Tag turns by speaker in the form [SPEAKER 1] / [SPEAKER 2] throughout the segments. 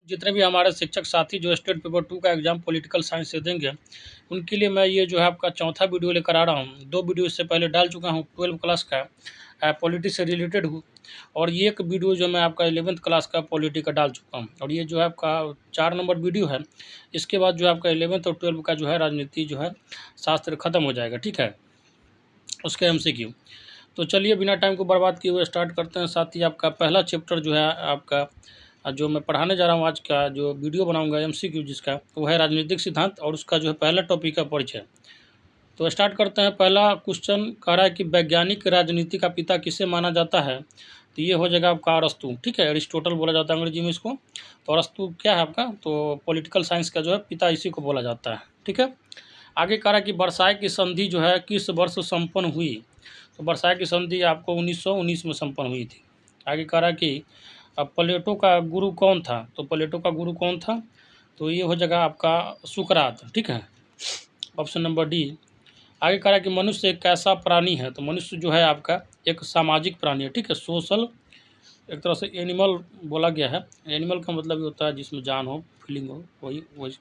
[SPEAKER 1] जितने भी हमारे शिक्षक साथी जो स्टेट पेपर 2 का एग्ज़ाम पॉलिटिकल साइंस से देंगे, उनके लिए मैं ये जो है आपका चौथा वीडियो लेकर आ रहा हूँ। 2 वीडियो इससे पहले डाल चुका हूँ 12th क्लास का पॉलिटी से रिलेटेड हूँ, और ये एक वीडियो जो मैं आपका 11th क्लास का पॉलिटी का डाल चुका हूँ, और ये जो है आपका 4 नंबर वीडियो है। इसके बाद जो है आपका 11th और 12th का जो है राजनीति जो है शास्त्र खत्म हो जाएगा, ठीक है, उसके एमसीक्यू। तो चलिए बिना टाइम को बर्बाद किए हुए स्टार्ट करते हैं। साथ ही आपका पहला चैप्टर जो है आपका जो मैं पढ़ाने जा रहा हूँ, आज का जो वीडियो बनाऊंगा एमसीक्यू जिसका, वो है राजनीतिक सिद्धांत, और उसका जो है पहला टॉपिक का परिचय। तो स्टार्ट करते हैं। पहला क्वेश्चन कह रहा है कि वैज्ञानिक राजनीति का पिता किसे माना जाता है? तो ये हो जाएगा आपका अरस्तु, ठीक है, एरिस्टोटल बोला जाता है अंग्रेजी में इसको। तो अरस्तु क्या है आपका, तो पॉलिटिकल साइंस का जो है पिता इसी को बोला जाता है, ठीक है। आगे कह रहा है कि वर्साय की संधि जो है किस वर्ष संपन्न हुई? तो वर्साय की संधि आपको 1919 में संपन्न हुई थी। आगे कह रहा है कि अब प्लेटो का गुरु कौन था? तो प्लेटो का गुरु कौन था? तो ये हो जाएगा आपका सुकरात, ठीक है, ऑप्शन नंबर डी। आगे कह रहा है कि मनुष्य एक कैसा प्राणी है? तो मनुष्य जो है आपका एक सामाजिक प्राणी है, ठीक है, सोशल, एक तरह से एनिमल बोला गया है। एनिमल का मतलब ये होता है जिसमें जान हो, फीलिंग हो, वही वही।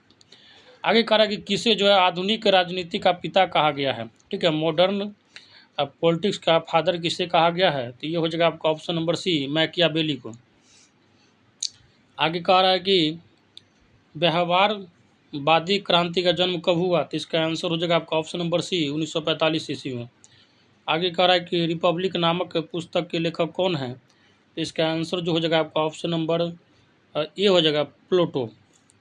[SPEAKER 1] आगे कह रहा है कि किसे जो है आधुनिक राजनीति का पिता कहा गया है? ठीक है, मॉडर्न पॉलिटिक्स का फादर किसे कहा गया है? तो ये हो जाएगा आपका ऑप्शन नंबर सी, मैकियावेली को। आगे कह रहा है कि व्यवहारवादी क्रांति का जन्म कब हुआ? तो इसका आंसर हो जाएगा आपका ऑप्शन नंबर सी, 1945 ईस्वी में। आगे कह रहा है कि रिपब्लिक नामक पुस्तक के लेखक कौन है? तो इसका आंसर जो हो जाएगा आपका ऑप्शन नंबर ए हो जाएगा, प्लेटो।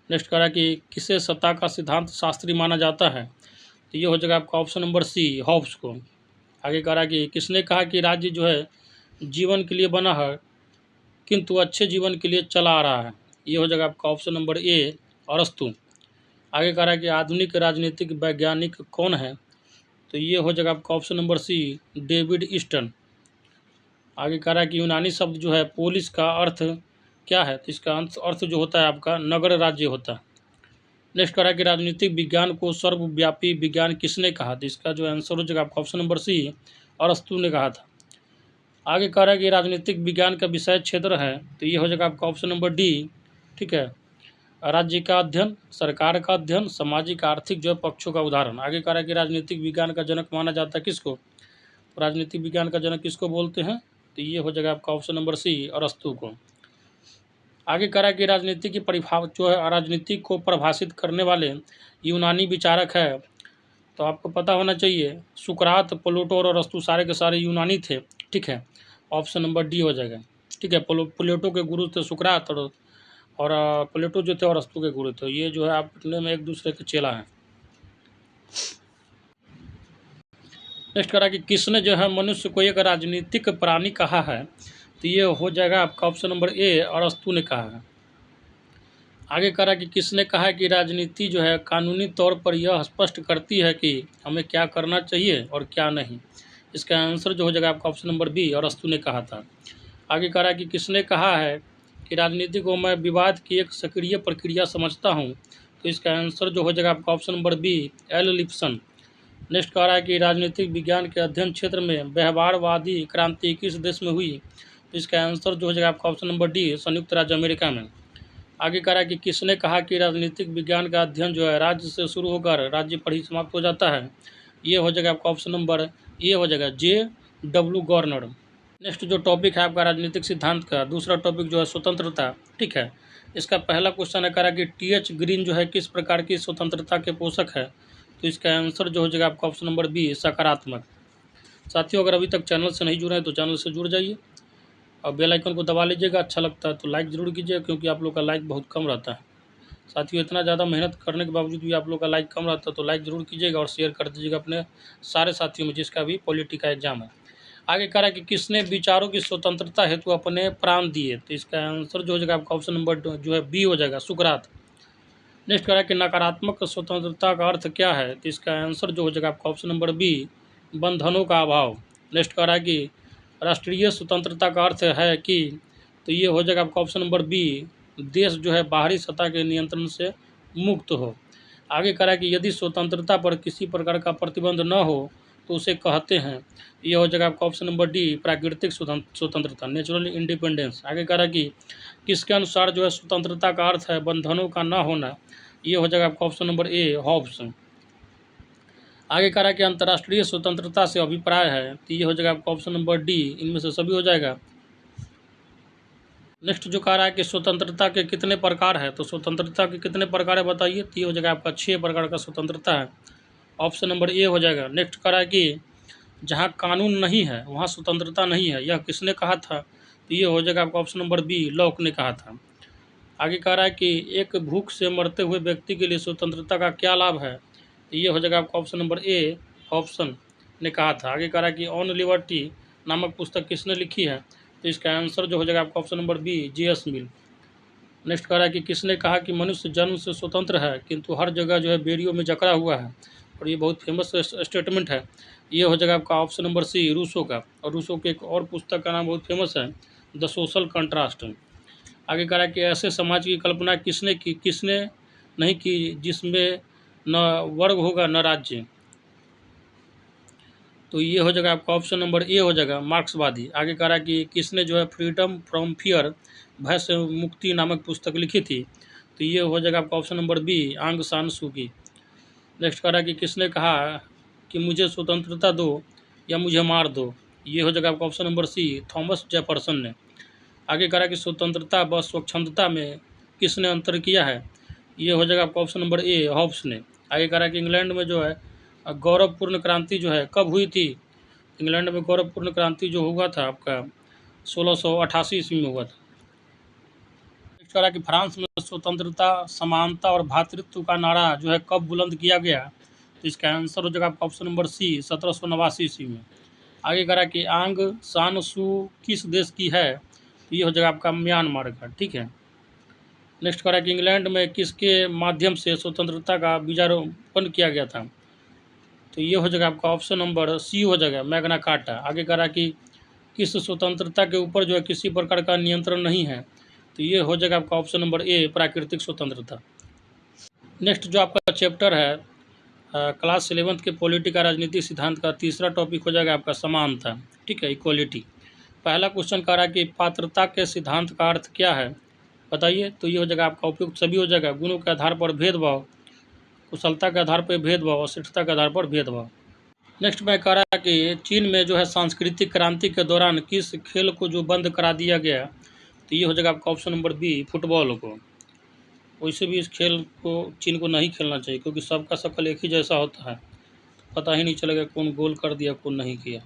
[SPEAKER 1] नेक्स्ट कह रहा है कि किसे सत्ता का सिद्धांत शास्त्री माना जाता है? तो ये हो जाएगा आपका ऑप्शन नंबर सी, हॉब्स को। आगे कह रहा है कि किसने कहा कि राज्य जो है जीवन के लिए बना है किंतु अच्छे जीवन के लिए चला आ रहा है? ये हो जाएगा आपका ऑप्शन नंबर ए, अरस्तु। आगे कह रहा है कि आधुनिक राजनीतिक वैज्ञानिक कौन है? तो ये हो जाएगा आपका option number C, David Easton. आगे कह रहा है कि यूनानी शब्द जो है पोलिस का अर्थ क्या है? तो इसका अर्थ जो होता है आपका नगर राज्य होता है। नेक्स्ट कह रहा है कि राजनीतिक विज्ञान को सर्वव्यापी विज्ञान किसने कहा? तो इसका जो आंसर हो जाएगा आपका ऑप्शन नंबर सी, अरस्तु ने कहा था। आगे कह रहा है कि राजनीतिक विज्ञान का विषय क्षेत्र है, तो ये हो जाएगा आपका ऑप्शन नंबर डी, ठीक है, राज्य का अध्ययन, सरकार का अध्ययन, सामाजिक आर्थिक जो है पक्षों का उदाहरण। आगे कह रहा है कि राजनीतिक विज्ञान का जनक माना जाता है किसको? राजनीतिक विज्ञान का जनक किसको बोलते हैं? तो ये हो जाएगा आपका ऑप्शन नंबर सी, अरस्तु को। आगे कह रहा है कि राजनीति की परिभाव जो है राजनीति को परिभाषित करने वाले यूनानी विचारक है? तो आपको पता होना चाहिए सुकरात, प्लेटो और अरस्तु सारे के सारे यूनानी थे, ठीक है, ऑप्शन नंबर डी हो जाएगा, ठीक है। प्लेटो के गुरु थे सुकरात, और प्लेटो जो थे अरस्तु के गुरु थे। ये जो है आपने में एक दूसरे के चेला हैं। नेक्स्ट करा कि किसने जो है मनुष्य को एक राजनीतिक प्राणी कहा है? तो ये हो जाएगा आपका ऑप्शन नंबर ए, अरस्तु ने कहा है। आगे करा कि किसने कहा है कि राजनीति जो है कानूनी तौर पर यह स्पष्ट करती है कि हमें क्या करना चाहिए और क्या नहीं? इसका आंसर जो हो जाएगा आपका ऑप्शन नंबर बी, अरस्तु ने कहा था। आगे कह रहा है कि किसने कहा है कि राजनीति को मैं विवाद की एक सक्रिय प्रक्रिया समझता हूँ? तो इसका आंसर जो हो जाएगा आपका option number B, L Lipson. Next कह रहा है कि राजनीतिक विज्ञान के अध्ययन क्षेत्र में व्यवहारवादी क्रांति किस देश में हुई? तो इसका आंसर जो हो जाएगा आपका ऑप्शन नंबर डी, संयुक्त राज्य अमेरिका में। आगे कह रहा है कि किसने कहा कि राजनीतिक विज्ञान का अध्ययन जो है राज्य से शुरू होकर राज्य पर ही समाप्त हो जाता है? ये हो जाएगा आपका ऑप्शन नंबर ए हो जाएगा, जे डब्ल्यू गवर्नर। नेक्स्ट जो टॉपिक है आपका राजनीतिक सिद्धांत का दूसरा टॉपिक जो है स्वतंत्रता, ठीक है। इसका पहला क्वेश्चन है कह रहा है कि टी.एच. ग्रीन जो है किस प्रकार की स्वतंत्रता के पोषक है? तो इसका आंसर जो हो जाएगा आपका ऑप्शन नंबर बी, सकारात्मक। साथियों, अगर अभी तक चैनल से नहीं जुड़े हैं तो चैनल से जुड़ जाइए और बेल आइकन को दबा लीजिएगा। अच्छा लगता है तो लाइक ज़रूर कीजिएगा, क्योंकि आप लोग का लाइक बहुत कम रहता है। साथियों, इतना ज़्यादा मेहनत करने के बावजूद भी आप लोग का लाइक कम रहता है, तो लाइक ज़रूर कीजिएगा और शेयर कर दीजिएगा अपने सारे साथियों में जिसका भी पॉलिटी का एग्जाम है। आगे कह रहा है कि किसने विचारों की स्वतंत्रता हेतु अपने प्राण दिए? तो इसका आंसर जो हो जाएगा आपका ऑप्शन नंबर जो है बी हो जाएगा, सुकरात। नेक्स्ट कह रहा है कि नकारात्मक स्वतंत्रता का अर्थ क्या है? तो इसका आंसर जो हो जाएगा आपका ऑप्शन नंबर बी, बंधनों का अभाव। नेक्स्ट कह रहा है कि राष्ट्रीय स्वतंत्रता का अर्थ है कि, तो ये हो जाएगा आपका ऑप्शन नंबर बी, देश जो है बाहरी सत्ता के नियंत्रण से मुक्त हो। आगे कह रहा है कि यदि स्वतंत्रता पर किसी प्रकार का प्रतिबंध न हो तो उसे कहते हैं। ये हो जाएगा आपका ऑप्शन नंबर डी, प्राकृतिक स्वतंत्रता, नेचुरल इंडिपेंडेंस। आगे कह रहा है कि किसके अनुसार जो है स्वतंत्रता का अर्थ है बंधनों का न होना। ये हो जाएगा आपका ऑप्शन नंबर ए, हॉब्स। आगे कह रहा है कि अंतर्राष्ट्रीय स्वतंत्रता से अभिप्राय है, तो ये हो जाएगा आपका ऑप्शन नंबर डी, इनमें से सभी हो जाएगा। नेक्स्ट जो कह रहा है कि स्वतंत्रता के कितने प्रकार है, तो स्वतंत्रता के कितने प्रकार है बताइए, तो ये हो जाएगा आपका 6 प्रकार का स्वतंत्रता है, ऑप्शन नंबर ए हो जाएगा। नेक्स्ट कह रहा है कि जहाँ कानून नहीं है वहाँ स्वतंत्रता नहीं है, यह किसने कहा था, तो ये हो जाएगा आपका ऑप्शन नंबर बी, लॉक ने कहा था। आगे कह रहा है कि एक भूख से मरते हुए व्यक्ति के लिए स्वतंत्रता का क्या लाभ है, तो ये हो जाएगा आपका ऑप्शन नंबर ए, ऑप्शन ने कहा था। आगे कह रहा है कि ऑन लिबर्टी नामक पुस्तक किसने लिखी है, तो इसका आंसर जो हो जाएगा आपका ऑप्शन नंबर बी, जे.एस. मिल। नेक्स्ट कह रहा है कि किसने कहा कि मनुष्य जन्म से स्वतंत्र है किंतु हर जगह जो है बेड़ियों में जकड़ा हुआ है, और ये बहुत फेमस स्टेटमेंट है। ये हो जाएगा आपका ऑप्शन नंबर सी, रूसो का। और रूसो के एक और पुस्तक का नाम बहुत फेमस है, द सोशल कंट्रास्ट। आगे कह रहा है कि ऐसे समाज की कल्पना किसने की, किसने नहीं की जिसमें न वर्ग होगा न राज्य, तो ये हो जाएगा आपका ऑप्शन नंबर ए हो जाएगा, मार्क्सवादी। आगे कह रहा है कि किसने जो है फ्रीडम फ्रॉम फियर, भय से मुक्ति नामक पुस्तक लिखी थी, तो ये हो जाएगा आपका ऑप्शन नंबर बी, आंग सान सू की। नेक्स्ट कह रहा है कि किसने कहा कि मुझे स्वतंत्रता दो या मुझे मार दो, ये हो जाएगा आपका option number C, Thomas Jefferson ने। आगे कह रहा है कि स्वतंत्रता व स्वच्छंदता में किसने अंतर किया है, ये हो जाएगा आपका ऑप्शन नंबर ए, हॉब्स ने। आगे कह रहा है कि इंग्लैंड में जो है गौरवपूर्ण क्रांति जो है कब हुई थी, इंग्लैंड में गौरवपूर्ण क्रांति जो हुआ था आपका 1688 ईस्वी में हुआ था। नेक्स्ट कह रहा है कि फ्रांस में स्वतंत्रता, समानता और भ्रातृत्व का नारा जो है कब बुलंद किया गया, तो इसका आंसर हो जाएगा आपका ऑप्शन नंबर सी, 1789 ईस्वी में। आगे कह रहा है कि आंग सान सू किस देश की है, तो ये हो जाएगा आपका म्यांमार का, ठीक है। नेक्स्ट कह रहा है कि इंग्लैंड में किसके माध्यम से स्वतंत्रता का बीजारोपण किया गया था, तो ये हो जाएगा आपका ऑप्शन नंबर सी हो जाएगा, मैग्ना कार्टा। आगे कह रहा है कि किस स्वतंत्रता के ऊपर जो है किसी प्रकार का नियंत्रण नहीं है, तो ये हो जाएगा आपका ऑप्शन नंबर ए, प्राकृतिक स्वतंत्रता। नेक्स्ट जो आपका चैप्टर है क्लास 11th के पॉलिटी का राजनीतिक सिद्धांत का तीसरा टॉपिक हो जाएगा आपका समानता, ठीक है, इक्वलिटी। पहला क्वेश्चन कह रहा है कि पात्रता के सिद्धांत का अर्थ क्या है बताइए, तो ये हो जाएगा आपका उपयुक्त सभी हो जाएगा, गुणों के आधार पर भेदभाव, कुशलता के आधार पर भेदभाव और श्रेष्ठता के आधार पर भेदभाव। नेक्स्ट में कह रहा है कि चीन में जो है सांस्कृतिक क्रांति के दौरान किस खेल को जो बंद करा दिया गया, तो ये हो जाएगा आपका ऑप्शन नंबर बी, फुटबॉल को। वैसे भी इस खेल को चीन को नहीं खेलना चाहिए क्योंकि सबका शक्ल एक ही जैसा होता है, पता ही नहीं चलेगा कौन गोल कर दिया कौन नहीं किया।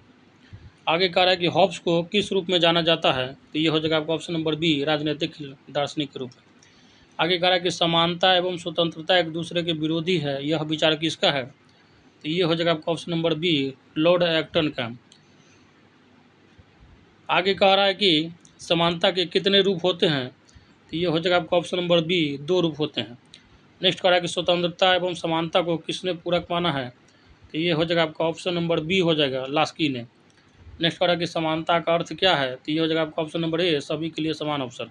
[SPEAKER 1] आगे कह रहा है कि हॉब्स को किस रूप में जाना जाता है, तो ये हो जाएगा आपका ऑप्शन नंबर बी, राजनीतिक दार्शनिक के रूप में। आगे कह रहा है कि समानता एवं स्वतंत्रता एक दूसरे के विरोधी है, यह विचार किसका है, तो ये हो जाएगा आपका option number B, Lord Acton का। आगे कह रहा है कि समानता के कितने रूप होते हैं, तो ये हो जाएगा आपका ऑप्शन नंबर बी, 2 रूप होते हैं। नेक्स्ट कह रहा है कि स्वतंत्रता एवं समानता को किसने पूरक माना है, तो ये हो जाएगा आपका ऑप्शन नंबर बी हो जाएगा, लास्की ने। नेक्स्ट कह रहा है कि समानता का अर्थ क्या है, तो ये हो जाएगा आपका ऑप्शन नंबर ए, सभी के लिए समान अवसर।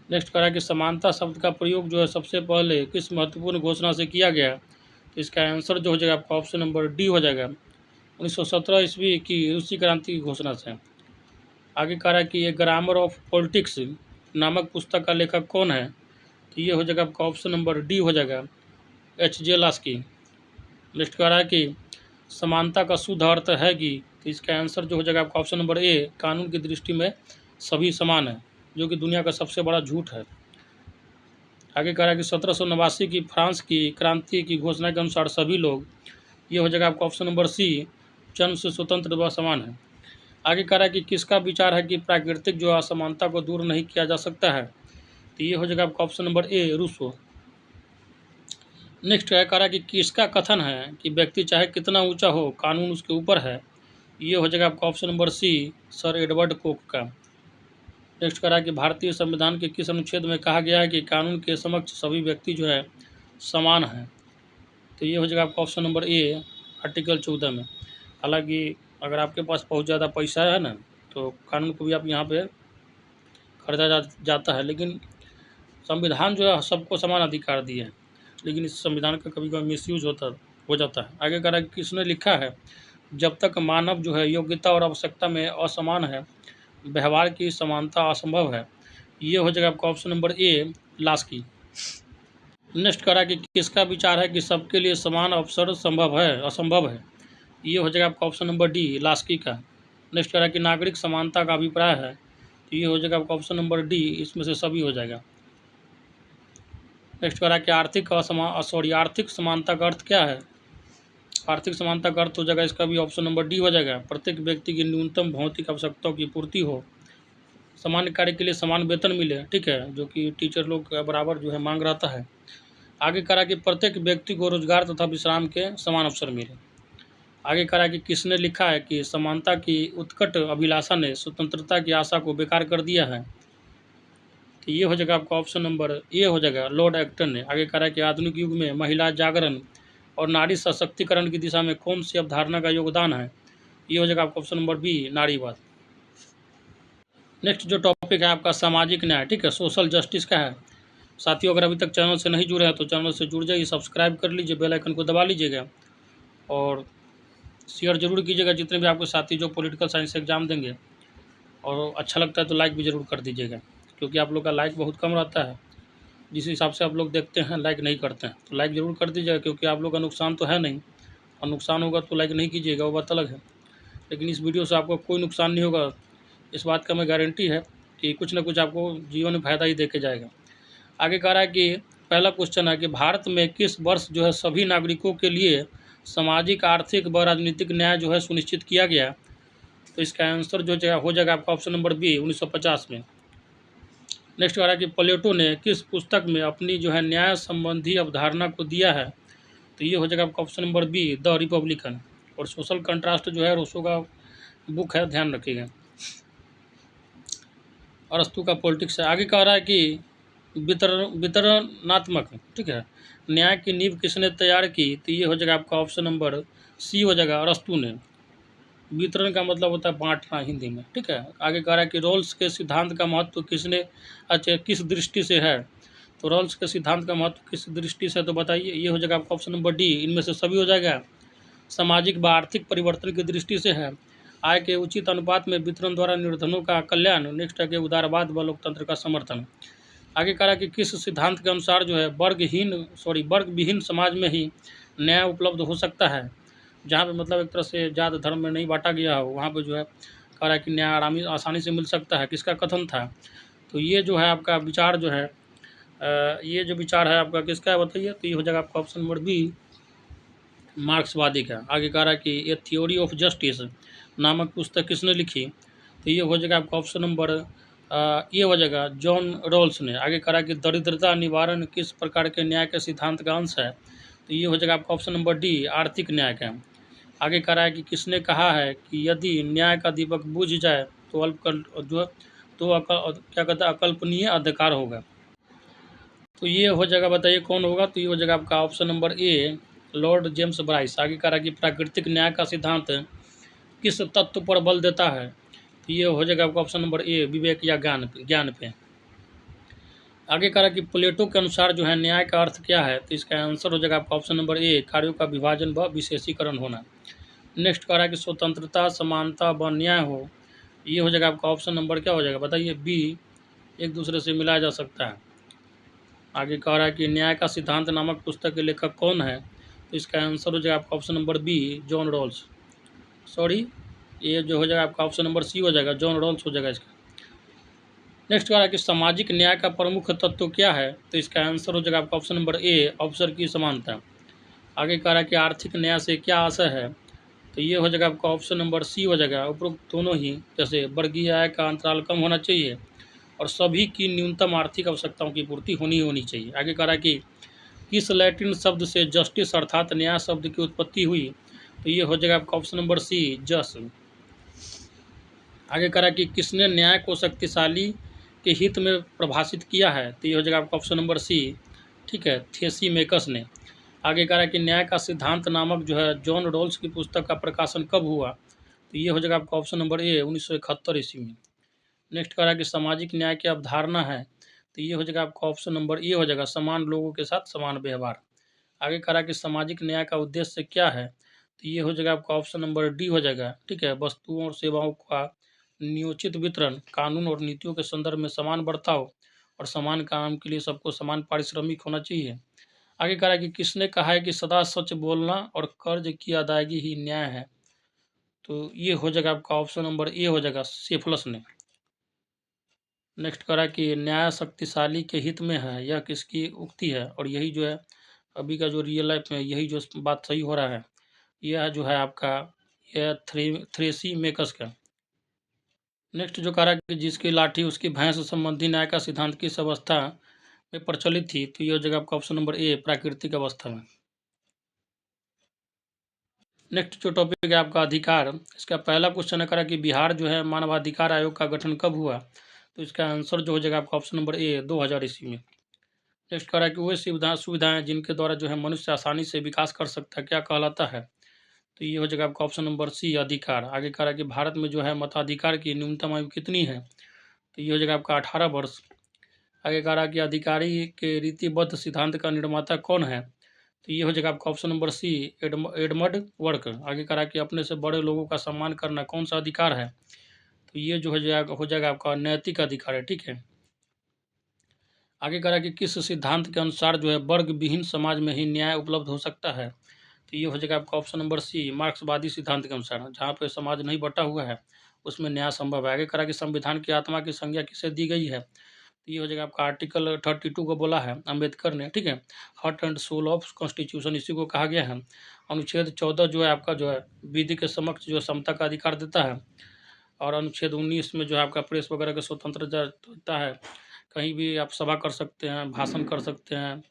[SPEAKER 1] नेक्स्ट कह रहा है कि समानता शब्द का प्रयोग जो है सबसे पहले किस महत्वपूर्ण घोषणा से किया गया, तो इसका आंसर जो हो जाएगा आपका ऑप्शन नंबर डी हो जाएगा, 1917 ईस्वी की रूसी क्रांति की घोषणा से। आगे कह रहा है कि ये ग्रामर ऑफ पॉलिटिक्स नामक पुस्तक का लेखक कौन है, तो ये हो जाएगा आपका ऑप्शन नंबर डी हो जाएगा, H.J. लास्की। नेक्स्ट कह रहा है कि समानता का शुद्ध अर्थ है कि, तो इसका आंसर जो हो जाएगा आपका ऑप्शन नंबर ए, कानून की दृष्टि में सभी समान है, जो कि दुनिया का सबसे बड़ा झूठ है। आगे कह रहा है कि 1789 की फ्रांस की क्रांति की घोषणा के अनुसार सभी लोग, ये हो जाएगा आपका ऑप्शन नंबर सी, जन्म से स्वतंत्र व समान है। आगे कह रहा है कि किसका विचार है कि प्राकृतिक जो असमानता को दूर नहीं किया जा सकता है, तो ये हो जाएगा आपका option number A, Rousseau. Next है कह रहा है कि किसका कथन है कि व्यक्ति चाहे कितना ऊंचा हो कानून उसके ऊपर है, ये हो जाएगा आपका option number C, sir Edward Coke का। नेक्स्ट कह रहा है कि भारतीय संविधान के किस अनुच्छेद में कहा गया है कि कानून के समक्ष सभी व्यक्ति जो है समान हैं, तो ये हो जाएगा आपका ऑप्शन नंबर ए, आर्टिकल 14 में। हालांकि अगर आपके पास बहुत ज़्यादा पैसा है ना तो कानून को भी आप यहाँ पे खरीदा जाता है, लेकिन संविधान जो है सबको समान अधिकार दिए है, लेकिन इस संविधान का कभी कभी मिसयूज होता है, हो जाता है। आगे कह रहा है कि किसने लिखा है, जब तक मानव जो है योग्यता और आवश्यकता में असमान है, व्यवहार की समानता असंभव है। ये हो जाएगा आपका ऑप्शन नंबर ए, लास्की। नेक्स्ट कह रहा है कि किसका विचार है कि सबके लिए समान अवसर संभव है असंभव है। ये हो जाएगा आपका ऑप्शन नंबर डी, लास्की का। नेक्स्ट कह रहा है कि नागरिक समानता का अभिप्राय है, तो ये हो जाएगा आपका ऑप्शन नंबर डी, इसमें से सभी हो जाएगा। नेक्स्ट कह रहा है कि आर्थिक समानता का अर्थ क्या है। आर्थिक समानता का अर्थ हो जाएगा इसका भी ऑप्शन नंबर डी हो जाएगा, प्रत्येक व्यक्ति की न्यूनतम भौतिक आवश्यकताओं की पूर्ति हो, समान कार्य के लिए समान वेतन मिले, ठीक है, जो कि टीचर लोग का बराबर जो है मांग रहता है। आगे कह रहा है कि प्रत्येक व्यक्ति को रोजगार तथा विश्राम के समान अवसर मिले। आगे कह रहा है कि किसने लिखा है कि समानता की उत्कट अभिलाषा ने स्वतंत्रता की आशा को बेकार कर दिया है। तो ये हो जाएगा आपका ऑप्शन नंबर ए हो जाएगा, लॉर्ड एक्टन ने। आगे कह रहा है कि आधुनिक युग में महिला जागरण और नारी सशक्तिकरण की दिशा में कौन सी अवधारणा का योगदान है। ये हो जाएगा आपका ऑप्शन नंबर बी, नारीवाद। नेक्स्ट जो टॉपिक है आपका सामाजिक न्याय, ठीक है, सोशल जस्टिस का है। साथियों अगर अभी तक चैनल से नहीं जुड़े हैं तो चैनल से जुड़ जाइए, सब्सक्राइब कर लीजिए, बेल आइकन को दबा लीजिएगा और शेयर जरूर कीजिएगा जितने भी आपके साथी जो पॉलिटिकल साइंस एग्जाम देंगे। और अच्छा लगता है तो लाइक भी ज़रूर कर दीजिएगा, क्योंकि आप लोग का लाइक बहुत कम रहता है। जिस हिसाब से आप लोग देखते हैं लाइक नहीं करते हैं, तो लाइक ज़रूर कर दीजिएगा, क्योंकि आप लोग का नुकसान तो है नहीं, और नुकसान होगा तो लाइक नहीं कीजिएगा, वो बात अलग है। लेकिन इस वीडियो से आपको कोई नुकसान नहीं होगा, इस बात का मैं गारंटी है कि कुछ ना कुछ आपको जीवन में फ़ायदा ही देके जाएगा। आगे कह रहा है कि पहला क्वेश्चन है कि भारत में किस वर्ष जो है सभी नागरिकों के लिए सामाजिक, आर्थिक व राजनीतिक न्याय जो है सुनिश्चित किया गया। तो इसका आंसर जो हो जाएगा आपका ऑप्शन नंबर बी, 1950 में। नेक्स्ट कह रहा है कि प्लेटो ने किस पुस्तक में अपनी जो है न्याय संबंधी अवधारणा को दिया है। तो ये हो जाएगा आपका option number B, the Republican. और सोशल कंट्रास्ट जो है रूसो का बुक है, ध्यान रखिएगा। अरस्तु का पॉलिटिक्स है। आगे कह रहा है कि वितरणात्मक, ठीक है, न्याय की नींव किसने तैयार की। तो ये हो जाएगा आपका ऑप्शन नंबर सी हो जाएगा, अरस्तु ने। वितरण का मतलब होता है बांटना हिंदी में, ठीक है। आगे कह रहा है कि रोल्स के सिद्धांत का महत्व किसने किस दृष्टि से है। तो रोल्स के सिद्धांत का महत्व किस दृष्टि से, तो बताइए। ये हो जाएगा आपका ऑप्शन नंबर डी, इनमें से सभी हो जाएगा। सामाजिक व आर्थिक परिवर्तन की दृष्टि से है, आय के उचित अनुपात में वितरण द्वारा निर्धनों का कल्याण। नेक्स्ट है कि उदारवाद व लोकतंत्र का समर्थन। आगे कह रहा है कि किस सिद्धांत के अनुसार जो है वर्ग विहीन समाज में ही न्याय उपलब्ध हो सकता है। जहाँ पे मतलब एक तरह से जात धर्म में नहीं बांटा गया हो, वहाँ पे जो है कह रहा है कि न्याय आसानी से मिल सकता है। किसका कथन था। तो ये जो है आपका विचार जो है ये जो विचार है आपका किसका है बताइए। तो ये हो जाएगा आपका ऑप्शन नंबर बी, मार्क्सवादी का। आगे कह रहा है कि ए थ्योरी ऑफ जस्टिस नामक पुस्तक किसने लिखी। तो ये हो जाएगा आपका ऑप्शन नंबर ये हो जाएगा जॉन रॉल्स ने। आगे कह रहा है कि दरिद्रता निवारण किस प्रकार के न्याय के सिद्धांत का अंश है। तो ये हो जाएगा आपका ऑप्शन नंबर डी, आर्थिक न्याय का। आगे कह रहा है कि किसने कहा है कि यदि न्याय का दीपक बुझ जाए तो क्या कहता है अकल्पनीय अंधकार होगा। तो ये हो जाएगा, बताइए कौन होगा। तो ये हो जाएगा आपका ऑप्शन नंबर ए, लॉर्ड जेम्स ब्राइस। आगे कह रहा है कि प्राकृतिक न्याय का सिद्धांत किस तत्व पर बल देता है। तो ये हो जाएगा आपका ऑप्शन नंबर ए, विवेक या ज्ञान पे। आगे कह रहा है कि प्लेटो के अनुसार जो है न्याय का अर्थ क्या है। तो इसका आंसर हो जाएगा आपका ऑप्शन नंबर ए, कार्यों का विभाजन व विशेषीकरण होना। नेक्स्ट कह रहा है कि स्वतंत्रता, समानता व न्याय हो। ये हो जाएगा आपका ऑप्शन नंबर क्या हो जाएगा बताइए, बी, एक दूसरे से मिलाया जा सकता है। आगे कह रहा है कि न्याय का सिद्धांत नामक पुस्तक के लेखक कौन है। तो इसका आंसर हो जाएगा आपका option number B, John Rawls. Sorry, ये जो हो जाएगा आपका ऑप्शन नंबर सी हो जाएगा, जॉन रॉल्स हो जाएगा इसका। नेक्स्ट कह रहा है कि सामाजिक न्याय का प्रमुख तत्व क्या है। तो इसका आंसर हो जाएगा आपका ऑप्शन नंबर ए, अवसर की समानता। आगे कह रहा है कि आर्थिक न्याय से क्या आशय है। तो ये हो जाएगा आपका ऑप्शन नंबर सी हो जाएगा, उपरोक्त दोनों ही, जैसे वर्गीय आय का अंतराल कम होना चाहिए और सभी की न्यूनतम आर्थिक आवश्यकताओं की पूर्ति होनी चाहिए। आगे कह रहा है कि किस लैटिन शब्द से जस्टिस अर्थात न्याय शब्द की उत्पत्ति हुई। तो ये हो जाएगा आपका ऑप्शन नंबर सी, जस। आगे कह रहा है कि किसने न्याय को शक्तिशाली के हित में परिभाषित किया है। तो ये हो जाएगा आपका ऑप्शन नंबर सी, ठीक है, थेसीमेकस ने। आगे कह रहा है कि न्याय का सिद्धांत नामक जो है जॉन रॉल्स की पुस्तक का प्रकाशन कब हुआ। तो ये हो जाएगा आपका ऑप्शन नंबर ए, 1971 ईस्वी में। नेक्स्ट कह रहा है कि सामाजिक न्याय की अवधारणा है। तो ये हो जाएगा आपका ऑप्शन नंबर ए हो जाएगा, समान लोगों के साथ समान व्यवहार। आगे करा कि सामाजिक न्याय का उद्देश्य क्या है, तो ये हो जाएगा आपका ऑप्शन नंबर डी हो जाएगा। ठीक है, वस्तुओं और सेवाओं का नियोजित वितरण, कानून और नीतियों के संदर्भ में समान बर्ताव और समान काम के लिए सबको समान पारिश्रमिक होना चाहिए। आगे करा कि किसने कहा है कि सदा सच बोलना और कर्ज की अदायगी ही न्याय है, तो ये हो जाएगा आपका ऑप्शन नंबर ए हो जाएगा, सेफलस ने। नेक्स्ट करा कि न्याय शक्तिशाली के हित में है, यह किसकी उक्ति है, और यही जो है अभी का जो रियल लाइफ में यही जो बात सही हो रहा है, यह जो है आपका यह थ्रेसी मेकस का। नेक्स्ट जो करा कि जिसकी लाठी उसकी भैंस संबंधी न्याय का सिद्धांत किस अवस्था में प्रचलित थी, तो ये हो जाएगा आपका ऑप्शन नंबर ए, प्राकृतिक अवस्था में। नेक्स्ट जो टॉपिक है आपका अधिकार, इसका पहला क्वेश्चन है करा कि बिहार जो है मानवाधिकार आयोग का गठन कब हुआ, तो इसका आंसर जो हो जाएगा आपका ऑप्शन नंबर ए, 2000 ईस्वी में। नेक्स्ट करा कि वह सुविधाएं जिनके द्वारा जो है मनुष्य आसानी से विकास कर सकता है क्या कहलाता है, तो ये हो जाएगा आपका ऑप्शन नंबर सी, अधिकार। आगे करा कि भारत में जो है मताधिकार की न्यूनतम आयु कितनी है, तो ये हो जाएगा आपका 18 वर्ष। आगे करा कि अधिकारी के रीतिबद्ध सिद्धांत का निर्माता कौन है, तो ये हो जाएगा आपका option number C, Edmund Burke. आगे करा कि अपने से बड़े लोगों का सम्मान करना कौन सा अधिकार है, तो ये जो हो जाएगा आपका नैतिक अधिकार है। ठीक है, आगे करा कि किस सिद्धांत के अनुसार जो है वर्ग विहीन समाज में ही न्याय उपलब्ध हो सकता है, तो ये हो जाएगा आपका ऑप्शन नंबर सी, मार्क्सवादी सिद्धांत के अनुसार, जहाँ पे समाज नहीं बटा हुआ है उसमें न्याय संभव है। आगे करा कि संविधान की आत्मा की संज्ञा किसे दी गई है, तो ये हो जाएगा आपका आर्टिकल 32 को बोला है अम्बेडकर ने। ठीक है, heart and soul of constitution इसी को कहा गया है। अनुच्छेद 14 जो है आपका जो है विधि के समक्ष जो समता का अधिकार देता है, और अनुच्छेद 19 में जो है आपका प्रेस वगैरह का स्वतंत्रता देता है, कहीं भी आप सभा कर सकते हैं, भाषण कर सकते हैं,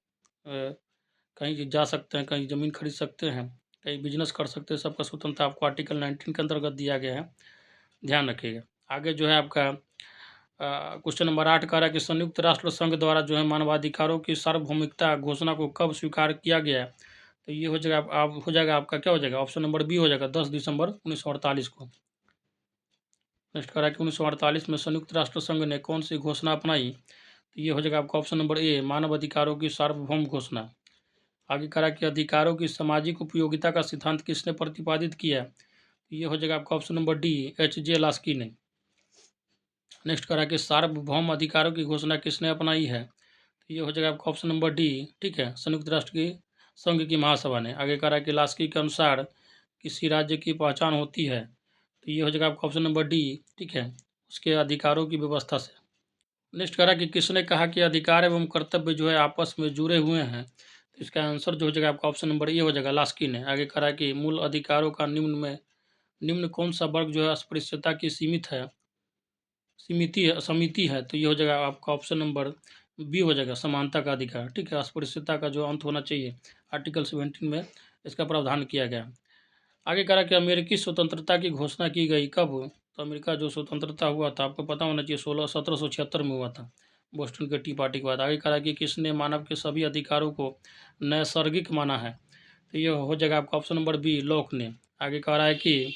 [SPEAKER 1] कहीं जा सकते हैं, कहीं ज़मीन खरीद सकते हैं, कहीं बिजनेस कर सकते हैं, सबका स्वतंत्रता आपको आर्टिकल 19 के अंतर्गत दिया गया है, ध्यान रखिएगा। आगे जो है आपका क्वेश्चन नंबर 8 कह रहा है कि संयुक्त राष्ट्र संघ द्वारा जो है मानवाधिकारों की सार्वभौमिकता घोषणा को कब स्वीकार किया गया है, तो ये हो जाएगा आप हो जाएगा आपका क्या हो जाएगा, ऑप्शन नंबर बी हो जाएगा, 10 दिसंबर 1948 को। नेक्स्ट कह रहा है कि 1948 में संयुक्त राष्ट्र संघ ने कौन सी घोषणा अपनाई, तो ये हो जाएगा आपका ऑप्शन नंबर ए, मानव अधिकारों की सार्वभौम घोषणा। आगे करा कि अधिकारों की सामाजिक उपयोगिता का सिद्धांत किसने प्रतिपादित किया है, तो ये हो जाएगा आपका ऑप्शन नंबर डी, एच.जे. लास्की ने। नेक्स्ट करा कि सार्वभौम अधिकारों की घोषणा किसने अपनाई है, तो ये हो जाएगा आपका ऑप्शन नंबर डी। ठीक है, संयुक्त राष्ट्र की संघ की महासभा ने। आगे करा कि लास्की के अनुसार किसी राज्य की पहचान होती है, तो ये हो जाएगा आपका ऑप्शन नंबर डी। ठीक है, उसके अधिकारों की व्यवस्था से। नेक्स्ट करा कि किसने कहा कि अधिकार एवं कर्तव्य जो है आपस में जुड़े हुए हैं, तो इसका आंसर जो हो जाएगा आपका ऑप्शन नंबर ए हो जाएगा, लास्की ने। आगे करा कि मूल अधिकारों का निम्न कौन सा वर्ग जो है अस्पृश्यता की समिति है, तो ये हो जाएगा आपका ऑप्शन नंबर बी हो जाएगा, समानता का अधिकार। ठीक है, अस्पृश्यता का जो अंत होना चाहिए, आर्टिकल 17 में इसका प्रावधान किया गया। आगे करा कि अमेरिकी स्वतंत्रता की घोषणा की गई कब, तो अमेरिका जो स्वतंत्रता हुआ था आपको पता होना चाहिए 1776 में हुआ था, बोस्टन के टी पार्टी के बाद। आगे करा कि किसने मानव के सभी अधिकारों को नैसर्गिक माना है, तो ये हो जाएगा आपका ऑप्शन नंबर बी, लॉक ने। आगे कह रहा है कि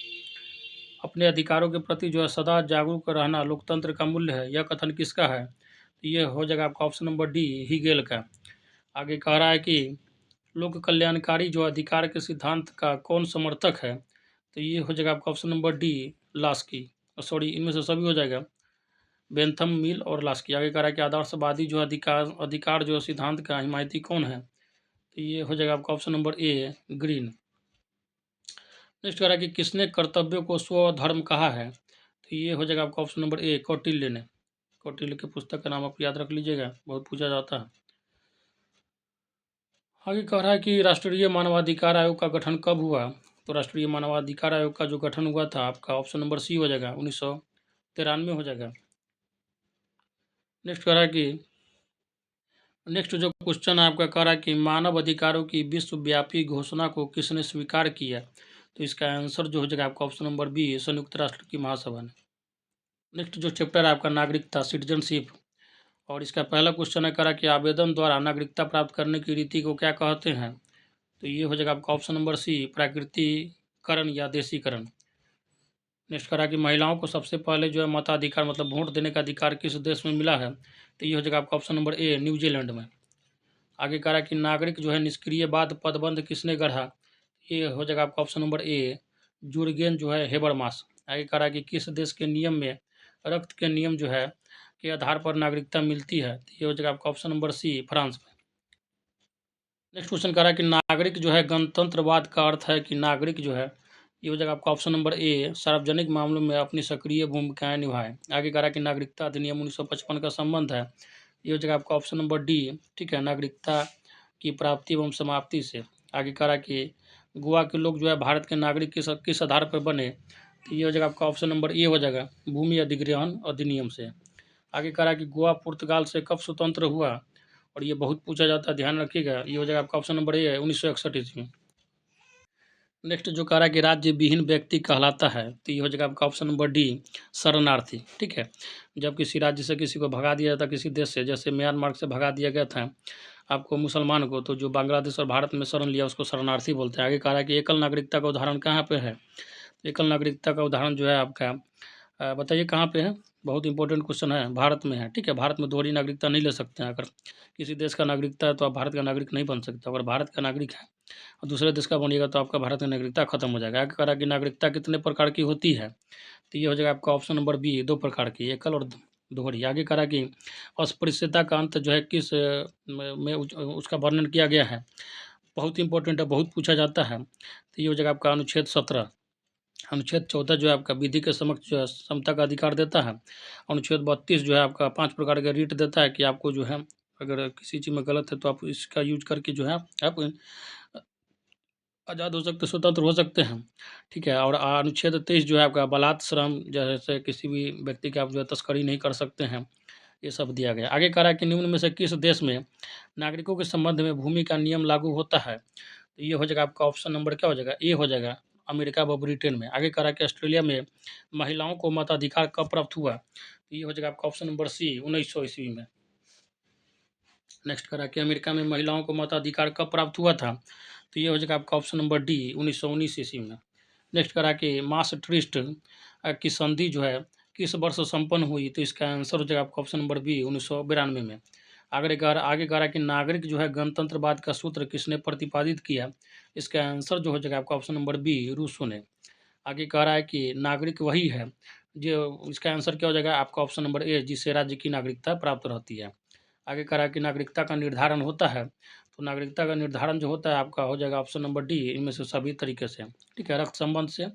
[SPEAKER 1] अपने अधिकारों के प्रति जो है सदा जागरूक रहना लोकतंत्र का मूल्य है, यह कथन किसका है, तो ये हो जाएगा आपका ऑप्शन नंबर डी, हीगेल का। आगे कह रहा है कि लोक कल्याणकारी जो अधिकार के सिद्धांत का कौन समर्थक है, तो ये हो जाएगा आपका option number D, Laski. Sorry, इनमें से सभी हो जाएगा, बेंथम, मिल और लास्की। आगे कह रहा है कि आदर्शवादी जो अधिकार जो सिद्धांत का हिमायती कौन है, तो ये हो जाएगा आपका ऑप्शन नंबर ए, ग्रीन। नेक्स्ट कह रहा है कि किसने कर्तव्यों को स्वधर्म कहा है, तो ये हो जाएगा आपका ऑप्शन नंबर ए, कौटिल्य ने। कौटिल्य की पुस्तक का नाम आप याद रख लीजिएगा, बहुत पूछा जाता है। आगे कह रहा है कि राष्ट्रीय मानवाधिकार आयोग का गठन कब हुआ, तो राष्ट्रीय मानवाधिकार आयोग का जो गठन हुआ था आपका ऑप्शन नंबर सी हो जाएगा, 1993 हो जाएगा। नेक्स्ट कह रहा है कि नेक्स्ट जो क्वेश्चन है आपका कह रहा है कि मानव अधिकारों की विश्वव्यापी घोषणा को किसने स्वीकार किया, तो इसका आंसर जो हो जाएगा आपका ऑप्शन नंबर बी, संयुक्त राष्ट्र की महासभा ने। नेक्स्ट जो चैप्टर है आपका नागरिकता, सिटीजनशिप, और इसका पहला क्वेश्चन है करा कि आवेदन द्वारा नागरिकता प्राप्त करने की रीति को क्या कहते हैं, तो ये हो जाएगा आपका ऑप्शन नंबर सी, प्राकृतिकरण या देशीकरण। नेक्स्ट करा कि महिलाओं को सबसे पहले जो है मताधिकार मतलब वोट देने का अधिकार किस देश में मिला है, तो ये हो जाएगा आपका ऑप्शन नंबर ए, न्यूजीलैंड में। आगे कह रहा है कि नागरिक जो है निष्क्रियवाद पदबंध किसने गढ़ा, ये हो जाएगा आपका ऑप्शन नंबर ए जुर्गेन जो है हेबरमास। आगे कह रहा है कि किस देश के नियम में रक्त के नियम जो है के आधार पर नागरिकता मिलती है, तो ये हो जाएगा आपका ऑप्शन नंबर सी फ्रांस में। नेक्स्ट क्वेश्चन कह रहा है कि नागरिक जो है गणतंत्रवाद का अर्थ है कि नागरिक जो है, ये हो जाएगा आपका ऑप्शन नंबर ए सार्वजनिक मामलों में अपनी सक्रिय भूमिकाएं निभाएं। आगे कह रहा है कि नागरिकता अधिनियम 1955 का संबंध है, ये हो जाएगा आपका ऑप्शन नंबर डी, ठीक है, नागरिकता की प्राप्ति एवं समाप्ति से। आगे कह रहा है कि गोवा के लोग जो है भारत के नागरिक किस आधार पर बने, तो ये हो जाएगा आपका ऑप्शन नंबर ए हो जाएगा भूमि अधिग्रहण अधिनियम से। आगे कह रहा है कि गोवा पुर्तगाल से कब स्वतंत्र हुआ, और ये बहुत पूछा जाता है, ध्यान रखिएगा, ये हो जाएगा आपका ऑप्शन नंबर ए है 1961 ईस्वी में। नेक्स्ट जो कह रहा है कि राज्य विहीन व्यक्ति कहलाता है, तो ये हो जाएगा आपका ऑप्शन नंबर डी शरणार्थी, ठीक है। जब किसी राज्य से किसी को भगा दिया जाता, किसी देश से, जैसे म्यांमार से भगा दिया गया था आपको मुसलमान को, तो जो बांग्लादेश और भारत में शरण लिया उसको शरणार्थी बोलते हैं। आगे कह रहा है कि एकल नागरिकता का उदाहरण कहाँ पे है, एकल नागरिकता का उदाहरण जो है आपका बताइए कहाँ पे है, बहुत इंपॉर्टेंट क्वेश्चन है, भारत में है, ठीक है। भारत में दोहरी नागरिकता नहीं ले सकते हैं, अगर किसी देश का नागरिकता है तो आप भारत का नागरिक नहीं बन सकते, अगर भारत का नागरिक है और दूसरे देश का बनिएगा तो आपका भारत की नागरिकता खत्म हो जाएगा। आगे कह रहा है कि नागरिकता कितने प्रकार की होती है, तो ये हो जाएगा आपका ऑप्शन नंबर बी दो प्रकार की, एकल और दोहरी। आगे कह रहा है कि अस्पृश्यता का अंत जो है किस में उसका वर्णन किया गया है, बहुत इंपॉर्टेंट है, बहुत पूछा जाता है, तो ये हो जाएगा आपका अनुच्छेद 17। अनुच्छेद 14 जो है आपका विधि के समक्ष जो है समता का अधिकार देता है। अनुच्छेद 32 जो है आपका 5 प्रकार के रीट देता है कि आपको जो है अगर किसी चीज़ में गलत है तो आप इसका यूज करके जो है आप आज़ाद हो सकते, स्वतंत्र हो सकते हैं, ठीक है। और अनुच्छेद 23 जो है आपका बलात् श्रम, जैसे किसी भी व्यक्ति की आप जो है तस्करी नहीं कर सकते हैं, ये सब दिया गया। आगे कह रहा है कि निम्न में से किस देश में नागरिकों के संबंध में भूमि का नियम लागू होता है, तो ये हो जाएगा आपका ऑप्शन नंबर क्या हो जाएगा, ए हो जाएगा अमेरिका व ब्रिटेन में। आगे कह रहा है कि ऑस्ट्रेलिया में महिलाओं को मताधिकार कब प्राप्त हुआ, तो ये हो जाएगा आपका ऑप्शन नंबर सी 1900 ईस्वी में। नेक्स्ट कह रहा है कि अमेरिका में महिलाओं को मताधिकार कब प्राप्त हुआ था, तो ये हो जाएगा आपका ऑप्शन नंबर डी 1919 ईस्वी में। नेक्स्ट कह रहा है कि मास ट्रिस्ट की संधि जो है किस वर्ष संपन्न हुई, तो इसका आंसर हो जाएगा आपका ऑप्शन नंबर बी 1992 में। आगे कह रहा है कि नागरिक जो है गणतंत्रवाद का सूत्र किसने प्रतिपादित किया, इसका आंसर जो हो जाएगा आपका ऑप्शन नंबर बी रूसो ने। आगे कह रहा है कि नागरिक वही है जो, इसका आंसर क्या हो जाएगा आपका ऑप्शन नंबर ए जिससे राज्य की नागरिकता प्राप्त रहती है। आगे कह रहा है कि नागरिकता का निर्धारण होता है, तो नागरिकता का निर्धारण जो होता है आपका हो जाएगा ऑप्शन नंबर डी इनमें से सभी तरीके से, ठीक है, रक्त संबंध से,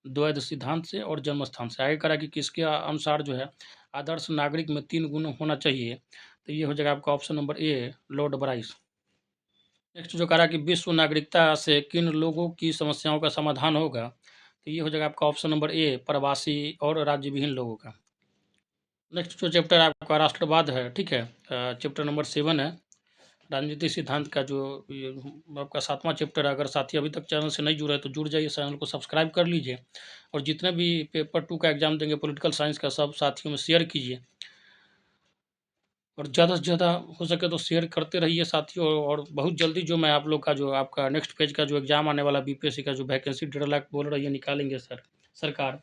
[SPEAKER 1] द्वैध सिद्धांत से और जन्म स्थान से। आगे कह रहा है कि किसके अनुसार जो है आदर्श नागरिक में 3 गुण होना चाहिए, तो ये हो जाएगा आपका ऑप्शन नंबर ए लॉर्ड ब्राइस। नेक्स्ट जो कह रहा है कि विश्व नागरिकता से किन लोगों की समस्याओं का समाधान होगा, तो ये हो जाएगा आपका ऑप्शन नंबर ए प्रवासी और राज्यविहीन लोगों का। नेक्स्ट जो चैप्टर आपका राष्ट्रवाद है, ठीक है, चैप्टर नंबर 7 है राजनीतिक सिद्धांत का, जो ये आपका 7वां चैप्टर है। अगर साथी अभी तक चैनल से नहीं जुड़े तो जुड़ जाइए, चैनल को सब्सक्राइब कर लीजिए, और जितने भी पेपर 2 का एग्जाम देंगे पॉलिटिकल साइंस का सब साथियों में शेयर कीजिए, और ज़्यादा से ज़्यादा हो सके तो शेयर करते रहिए साथियों। और बहुत जल्दी जो मैं आप लोग का जो आपका नेक्स्ट फेज का जो एग्ज़ाम आने वाला बीपीएससी का जो वैकेंसी 1.5 लाख बोल रही है निकालेंगे सरकार,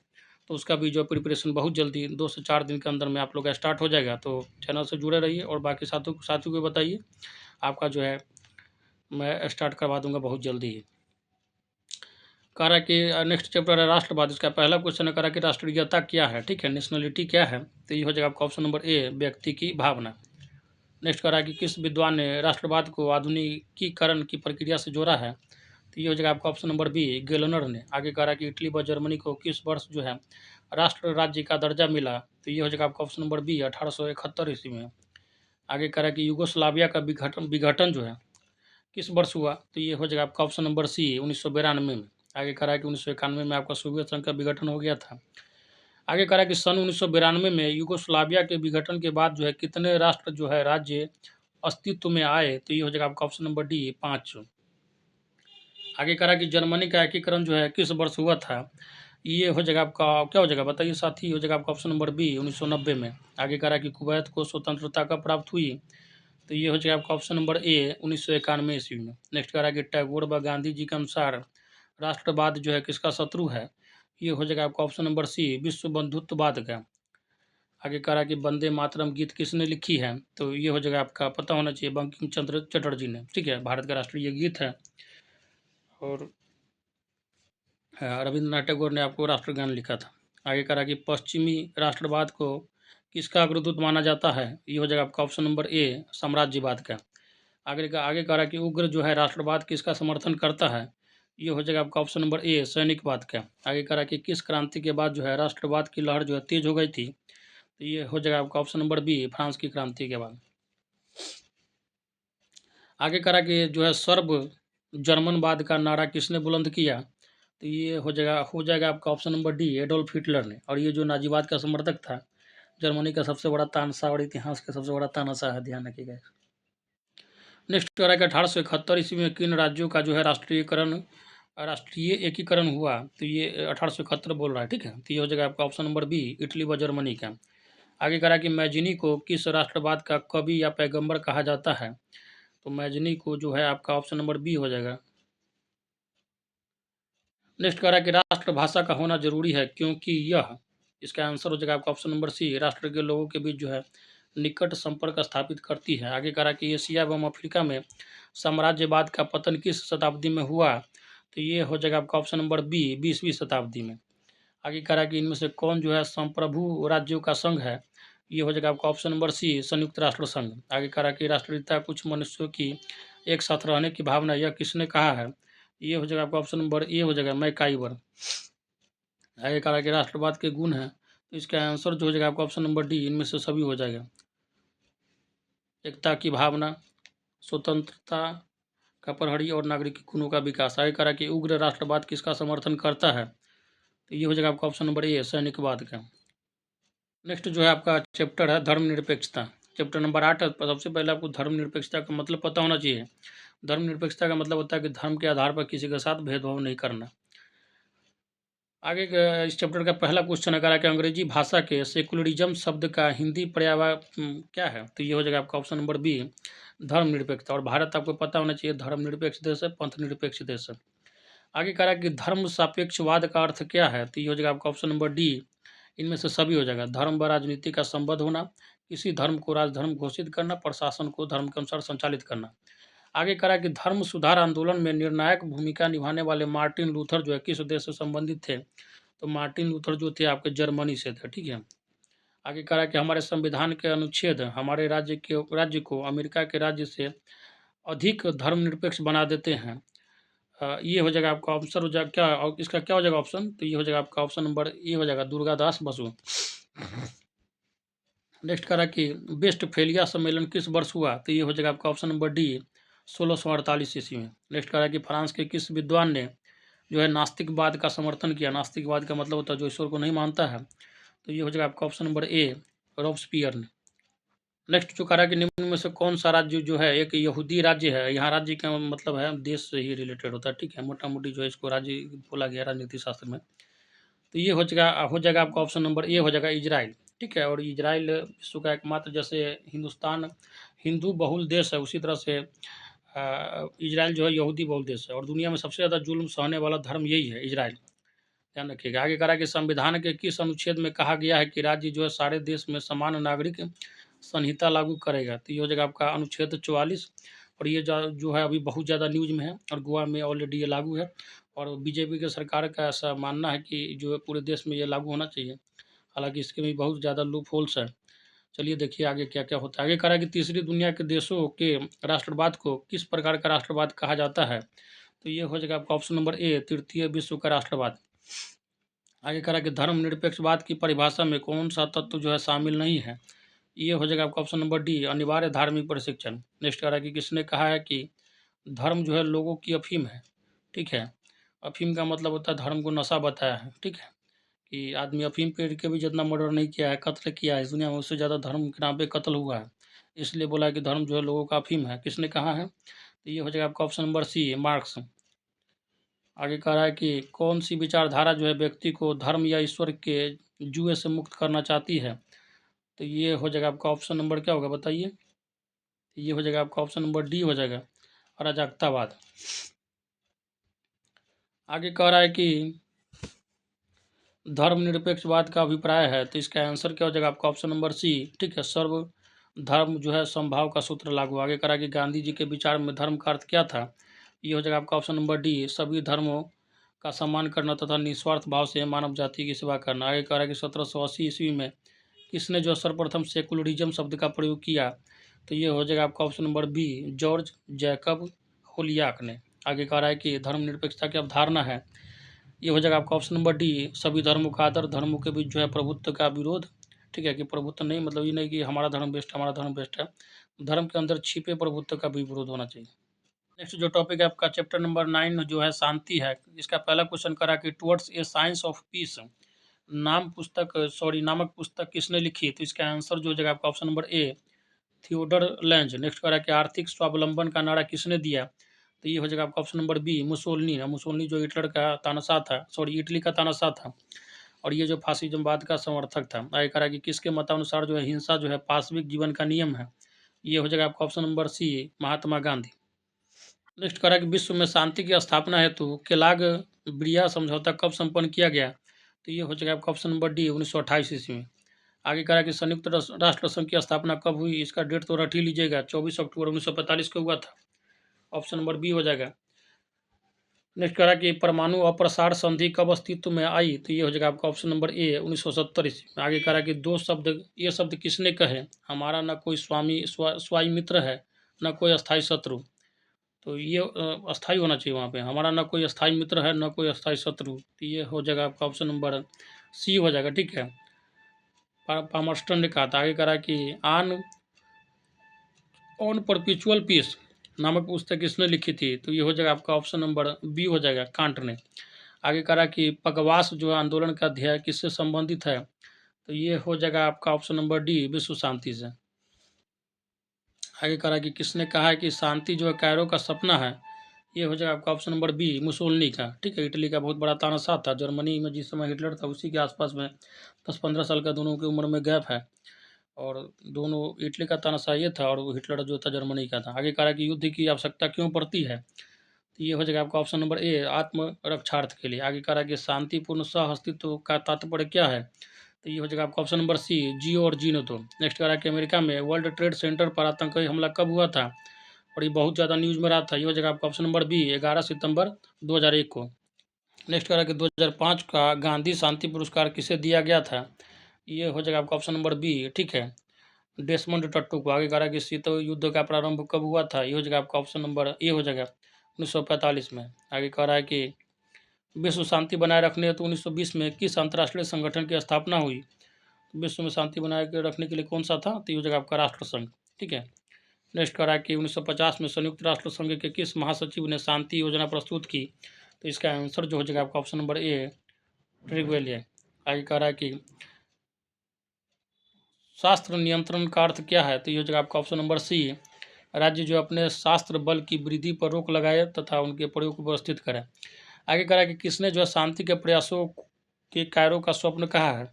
[SPEAKER 1] तो उसका भी जो प्रिपरेशन बहुत जल्दी 2 से 4 दिन के अंदर में आप लोग का स्टार्ट हो जाएगा। तो चैनल से जुड़े रहिए और बाकी साथियों को बताइए, आपका जो है मैं स्टार्ट करवा दूंगा बहुत जल्दी ही। कह रहा है कि नेक्स्ट चैप्टर है राष्ट्रवाद, इसका पहला क्वेश्चन है, कह रहा है कि राष्ट्रीयता क्या है, ठीक है, नेशनलिटी क्या है, तो ये हो जाएगा आपका ऑप्शन नंबर ए व्यक्ति की भावना। नेक्स्ट कह रहा है कि किस विद्वान ने राष्ट्रवाद को आधुनिकीकरण की प्रक्रिया से जोड़ा है, तो ये हो जाएगा आपका ऑप्शन नंबर बी गेलनर ने। आगे कह रहा है कि इटली व जर्मनी को किस वर्ष जो है राष्ट्र राज्य का दर्जा मिला, तो ये हो जाएगा आपका ऑप्शन नंबर बी 1871 ईस्वी में। आगे कह रहा है कि युगोस्लाविया का विघटन जो है किस वर्ष हुआ, तो ये हो जाएगा आपका ऑप्शन नंबर सी 1992 में। आगे कह रहा है कि 1991 में आपका सोवियत संघ का विघटन हो गया था। आगे कह रहा है कि सन 1992 में युगोस्लाविया के विघटन के बाद जो है कितने राष्ट्र जो है राज्य अस्तित्व में आए, तो ये हो जाएगा आपका ऑप्शन नंबर डी 5। आगे कह रहा है कि जर्मनी का एकीकरण जो है किस वर्ष हुआ था, ये हो जाएगा आपका क्या हो जाएगा बताइए साथी, हो जाएगा आपका ऑप्शन नंबर बी 1990 में। आगे कह रहा है कि कुवैत को स्वतंत्रता कब प्राप्त हुई, तो ये हो जाएगा आपका ऑप्शन नंबर ए 1991 ईस्वी में। नेक्स्ट कह रहा है कि टैगोर व गांधी जी के अनुसार राष्ट्रवाद जो है किसका शत्रु है, ये हो जाएगा आपका ऑप्शन नंबर सी विश्व बंधुत्ववाद का। आगे कह रहा है कि वंदे मातरम गीत किसने लिखी है, तो ये हो जाएगा आपका पता होना चाहिए बंकिम चंद्र चटर्जी ने, ठीक है, भारत का राष्ट्रीय गीत है। और रविंद्रनाथ टैगोर ने आपको राष्ट्रगान लिखा था। आगे कह रहा है कि पश्चिमी राष्ट्रवाद को किसका अग्रदूत माना जाता है, ये हो जाएगा आपका ऑप्शन नंबर ए साम्राज्यवाद का। आगे कह रहा है कि उग्र जो है राष्ट्रवाद किसका समर्थन करता है, ये हो जाएगा आपका ऑप्शन नंबर ए सैनिकवाद का। आगे कह रहा है कि किस क्रांति के बाद जो है राष्ट्रवाद की लहर जो है तेज हो गई थी, तो ये हो जाएगा आपका ऑप्शन नंबर बी फ्रांस की क्रांति के बाद। आगे कह रहा कि जो है सर्ब जर्मनवाद का नारा किसने बुलंद किया, तो ये हो जाएगा आपका option number D Adolf Hitler ने। और ये जो नाजीवाद का समर्थक था, जर्मनी का सबसे बड़ा तानाशाह और इतिहास का सबसे बड़ा तानाशाह है, ध्यान रखिएगा। नेक्स्ट कह रहा है कि 1871 ईस्वी में किन राज्यों का जो है राष्ट्रीय एकीकरण हुआ, तो ये 1871 बोल रहा है, ठीक है। तो ये हो जाएगा आपका ऑप्शन नंबर बी इटली व जर्मनी का। आगे कह रहा है कि मैजिनी को किस राष्ट्रवाद का कवि या पैगंबर कहा जाता है, तो मैजिनी को जो है आपका ऑप्शन नंबर बी हो जाएगा। नेक्स्ट कह रहा है कि राष्ट्रभाषा का होना जरूरी है क्योंकि यह, इसका आंसर हो जाएगा आपका ऑप्शन नंबर सी राष्ट्र के लोगों के बीच जो है निकट संपर्क स्थापित करती है। आगे कह रहा है कि एशिया एवं अफ्रीका में साम्राज्यवाद का पतन किस शताब्दी में हुआ, तो ये हो जाएगा आपका ऑप्शन नंबर बी 20वीं शताब्दी में। आगे कह रहा है कि इनमें से कौन जो है संप्रभु राज्यों का संघ है, ये हो जाएगा आपका ऑप्शन नंबर सी संयुक्त राष्ट्र संघ। आगे कह रहा है कि राष्ट्रीयता कुछ मनुष्यों की एक साथ रहने की भावना, यह किसने कहा है, ये हो जाएगा आपका ऑप्शन नंबर ए हो जाएगा मैकाइवर। आगे कह रहा है कि राष्ट्रवाद के गुण हैं, तो इसका आंसर जो हो जाएगा आपका ऑप्शन नंबर डी इनमें से सभी हो जाएगा। एकता की भावना, स्वतंत्रता का प्रहरी और नागरिक गुणों का विकास। आगे कह रहा है कि उग्र राष्ट्रवाद किसका समर्थन करता है, तो ये हो जाएगा आपका ऑप्शन नंबर ए सैनिकवाद का। नेक्स्ट जो है आपका चैप्टर है धर्मनिरपेक्षता, चैप्टर नंबर 8 है। सबसे पहले आपको धर्मनिरपेक्षता का मतलब पता होना चाहिए। धर्मनिरपेक्षता का मतलब होता है कि धर्म के आधार पर किसी के साथ भेदभाव नहीं करना। आगे इस चैप्टर का पहला क्वेश्चन है कि अंग्रेजी भाषा के सेकुलरिज्म शब्द का हिंदी पर्यायवाची क्या है, तो ये हो जाएगा आपका ऑप्शन नंबर बी धर्मनिरपेक्षता। और भारत आपको पता होना चाहिए धर्मनिरपेक्ष देश है, पंथ निरपेक्ष देश है। आगे कह रहा है कि धर्म सापेक्षवाद का अर्थ क्या है, तो ये हो जाएगा आपका ऑप्शन नंबर डी इनमें से सभी हो जाएगा। धर्म व राजनीति का संबद्ध होना, किसी धर्म को राजधर्म घोषित करना, प्रशासन को धर्म के अनुसार संचालित करना। आगे कह रहा है कि धर्म सुधार आंदोलन में निर्णायक भूमिका निभाने वाले मार्टिन लूथर जो है किस देश से संबंधित थे, तो मार्टिन लूथर जो थे आपके जर्मनी से थे, ठीक है। आगे कह रहा है कि हमारे संविधान के अनुच्छेद हमारे राज्य को अमेरिका के राज्य से अधिक धर्मनिरपेक्ष बना देते हैं। ये हो जाएगा आपका ऑप्शन हो जाएगा क्या, और इसका क्या हो जाएगा ऑप्शन, तो ये हो जाएगा आपका ऑप्शन नंबर ए हो जाएगा दुर्गादास बसु। नेक्स्ट कह रहा है कि बेस्ट फेलिया सम्मेलन किस वर्ष हुआ, तो ये हो जाएगा आपका ऑप्शन नंबर डी 1648 ईस्वी में। नेक्स्ट कह रहा है कि फ्रांस के किस विद्वान ने जो है नास्तिकवाद का समर्थन किया। नास्तिकवाद का मतलब होता है जो ईश्वर को नहीं मानता है, तो ये हो जाएगा आपका ऑप्शन नंबर ए रॉब्सपियर ने। नेक्स्ट जो कह रहा है कि निम्न में से कौन सा राज्य जो है एक यहूदी राज्य है, यहाँ राज्य का मतलब है देश से ही रिलेटेड होता है, ठीक है, मोटा मोटी जो है इसको राज्य बोला गया राजनीति शास्त्र में। तो ये हो जाएगा आपका ऑप्शन नंबर ए हो जाएगा इजराइल, ठीक है। और इजराइल विश्व का एकमात्र, जैसे हिंदुस्तान हिंदू बहुल देश है, उसी तरह से इजराइल जो है यहूदी बहुल देश है। और दुनिया में सबसे ज़्यादा जुल्म सहने वाला धर्म यही है, इजराइल, ध्यान रखिएगा। आगे कह रहा है कि संविधान के किस अनुच्छेद में कहा गया है कि राज्य जो है सारे देश में समान नागरिक संहिता लागू करेगा, तो ये हो जाएगा आपका अनुच्छेद 44। और ये जो है अभी बहुत ज़्यादा न्यूज में है, और गोवा में ऑलरेडी ये लागू है। और बीजेपी के सरकार का ऐसा मानना है कि जो है पूरे देश में ये लागू होना चाहिए, हालांकि इसके भी बहुत ज़्यादा लूप होल्स है। चलिए देखिए आगे क्या क्या होता है। आगे कह रहा है कि तीसरी दुनिया के देशों के राष्ट्रवाद को किस प्रकार का राष्ट्रवाद कहा जाता है, तो ये हो जाएगा आपका ऑप्शन नंबर ए तृतीय विश्व का राष्ट्रवाद। आगे कह रहा है कि धर्मनिरपेक्षवाद की परिभाषा में कौन सा तत्व जो है शामिल नहीं है, ये हो जाएगा आपका ऑप्शन नंबर डी अनिवार्य धार्मिक प्रशिक्षण। नेक्स्ट कह रहा है कि किसने कहा है कि धर्म जो है लोगों की अफीम है, ठीक है। अफीम का मतलब होता है धर्म को नशा बताया है, ठीक है, कि आदमी अफीम पेड़ के भी जितना मर्डर नहीं किया है, कत्ल किया है इस दुनिया में, उससे ज़्यादा धर्म के नाम पे कत्ल हुआ है। इसलिए बोला है कि धर्म जो है लोगों का अफीम है। किसने कहा है, तो ये हो जाएगा आपका ऑप्शन नंबर सी मार्क्स। आगे कह रहा है कि कौन सी विचारधारा जो है व्यक्ति को धर्म या ईश्वर के जुए से मुक्त करना चाहती है, तो ये हो जाएगा आपका ऑप्शन नंबर क्या होगा बताइए, ये हो जाएगा आपका ऑप्शन नंबर डी हो जाएगा अराजकतावाद। आगे कह रहा है कि धर्मनिरपेक्षवाद का अभिप्राय है, तो इसका आंसर क्या हो जाएगा आपका ऑप्शन नंबर सी। ठीक है, सर्व धर्म जो है समभाव का सूत्र लागू। आगे करा कि गांधी जी के विचार में धर्म का अर्थ क्या था, ये हो जाएगा आपका ऑप्शन नंबर डी, सभी धर्मों का सम्मान करना तथा निस्वार्थ भाव से मानव जाति की सेवा करना। आगे कह रहा है कि 1780 ईस्वी में किसने जो सर्वप्रथम सेकुलरिज्म शब्द का प्रयोग किया, तो ये हो जाएगा आपका option number B, George Jacob Holyoake ने। आगे कह रहा है कि धर्मनिरपेक्षता की अवधारणा है, ये हो जाएगा आपका ऑप्शन नंबर डी, सभी धर्मों का आदर, धर्मों के बीच जो है प्रभुत्व का विरोध। ठीक है, कि प्रभुत्व नहीं मतलब ये नहीं कि हमारा धर्म बेस्ट है, हमारा धर्म बेस्ट है, धर्म के अंदर छिपे प्रभुत्व का भी विरोध होना चाहिए। नेक्स्ट जो टॉपिक है आपका चैप्टर नंबर 9 जो है शांति है। इसका पहला क्वेश्चन करा कि towards a science of peace नामक पुस्तक किसने लिखी, तो इसका आंसर जो हो जाएगा आपका option number A, Theodor Lange. Next करा कि आर्थिक स्वावलंबन का नारा किसने दिया, तो ये हो जाएगा आपका option number B, Mussolini. Mussolini जो हिटलर का तानाशाह था, इटली का तानाशाह था, और ये जो फासिज्मवाद का समर्थक था। आगे करा कि किसके मतानुसार जो है हिंसा जो है पाशविक जीवन का नियम है, ये हो जाएगा आपका ऑप्शन नंबर सी, महात्मा गांधी। नेक्स्ट करा कि विश्व में शांति की स्थापना हेतु केलाग ब्रिया समझौता कब संपन्न किया गया, तो ये हो जाएगा आपका ऑप्शन नंबर डी, 1928 ईस्वी में। आगे करा कि संयुक्त राष्ट्र संघ की स्थापना कब हुई, इसका डेट तो रट ही लीजिएगा, 24 अक्टूबर 1945 को हुआ था, ऑप्शन नंबर बी हो जाएगा। नेक्स्ट करा कि परमाणु अप्रसार संधि कब अस्तित्व में आई, तो ये हो जाएगा आपका ऑप्शन नंबर ए, 1970 ईस्वी में। आगे करा कि ये शब्द किसने कहे, हमारा न कोई स्वाई मित्र है, न कोई अस्थाई शत्रु, तो ये अस्थाई होना चाहिए वहाँ पे, हमारा न कोई अस्थाई मित्र है न कोई अस्थाई शत्रु, तो ये हो जाएगा आपका ऑप्शन नंबर सी हो जाएगा। ठीक है, पामर्स्टन ने कहा था। आगे करा कि ऑन परपिचुअल पीस नामक पुस्तक किसने लिखी थी, तो ये हो जाएगा आपका ऑप्शन नंबर बी हो जाएगा, कांट ने। आगे करा कि पगवास जो आंदोलन का अध्याय किससे संबंधित है, तो ये हो जाएगा आपका ऑप्शन नंबर डी, विश्व शांति से। आगे करा कि किसने कहा है कि शांति जो है कैरो का सपना है, ये हो जाएगा आपका ऑप्शन नंबर बी, मुसोलिनी का। ठीक है, इटली का बहुत बड़ा तानाशाह था, जर्मनी में जिस समय हिटलर था उसी के आसपास में 10-15 साल का दोनों की उम्र में गैप है, और दोनों इटली का तानाशाह ये था और हिटलर जो था जर्मनी का था। आगे कहा कि युद्ध की आवश्यकता क्यों पड़ती है, तो ये हो जाएगा आपका ऑप्शन नंबर ए, आत्मरक्षार्थ के लिए। आगे कहा कि शांतिपूर्ण सह अस्तित्व का तात्पर्य क्या है, तो ये हो जाएगा आपका ऑप्शन नंबर सी, जियो और जीनो दो। नेक्स्ट कह रहा है कि अमेरिका में वर्ल्ड ट्रेड सेंटर पर आतंकी हमला कब हुआ था, और ये बहुत ज़्यादा न्यूज़ में रहा था, ये हो जाएगा आपका ऑप्शन नंबर बी, 11 सितंबर 2001 को। नेक्स्ट कह रहा है कि 2005 का गांधी शांति पुरस्कार किसे दिया गया था, ये हो जाएगा आपका ऑप्शन नंबर बी। ठीक है, डेसमंड टट्टू को। आगे कह रहा है कि शीत युद्ध का प्रारंभ कब हुआ था, ये हो जाएगा आपका ऑप्शन नंबर ए हो जाएगा, 1945 में। आगे कह रहा है कि विश्व शांति बनाए रखने हेतु 1920 में किस अंतर्राष्ट्रीय संगठन की स्थापना हुई, विश्व में शांति बनाए रखने के लिए कौन सा था, तो ये हो जाएगा आपका राष्ट्र संघ। ठीक है, नेक्स्ट कह रहा है कि 1950 में संयुक्त राष्ट्र संघ के किस महासचिव ने शांति योजना प्रस्तुत की, तो इसका आंसर जो हो जाएगा आपका ऑप्शन नंबर ए, ट्रिगवेलिया। आगे कह रहा है कि शास्त्र नियंत्रण का अर्थ क्या है, तो ये हो जाएगा आपका ऑप्शन नंबर सी, राज्य जो अपने शास्त्र बल की वृद्धि पर रोक लगाए तथा उनके प्रयोग को व्यवस्थित करे। आगे कह रहा है कि किसने जो है शांति के प्रयासों के कायरों का स्वप्न कहा है,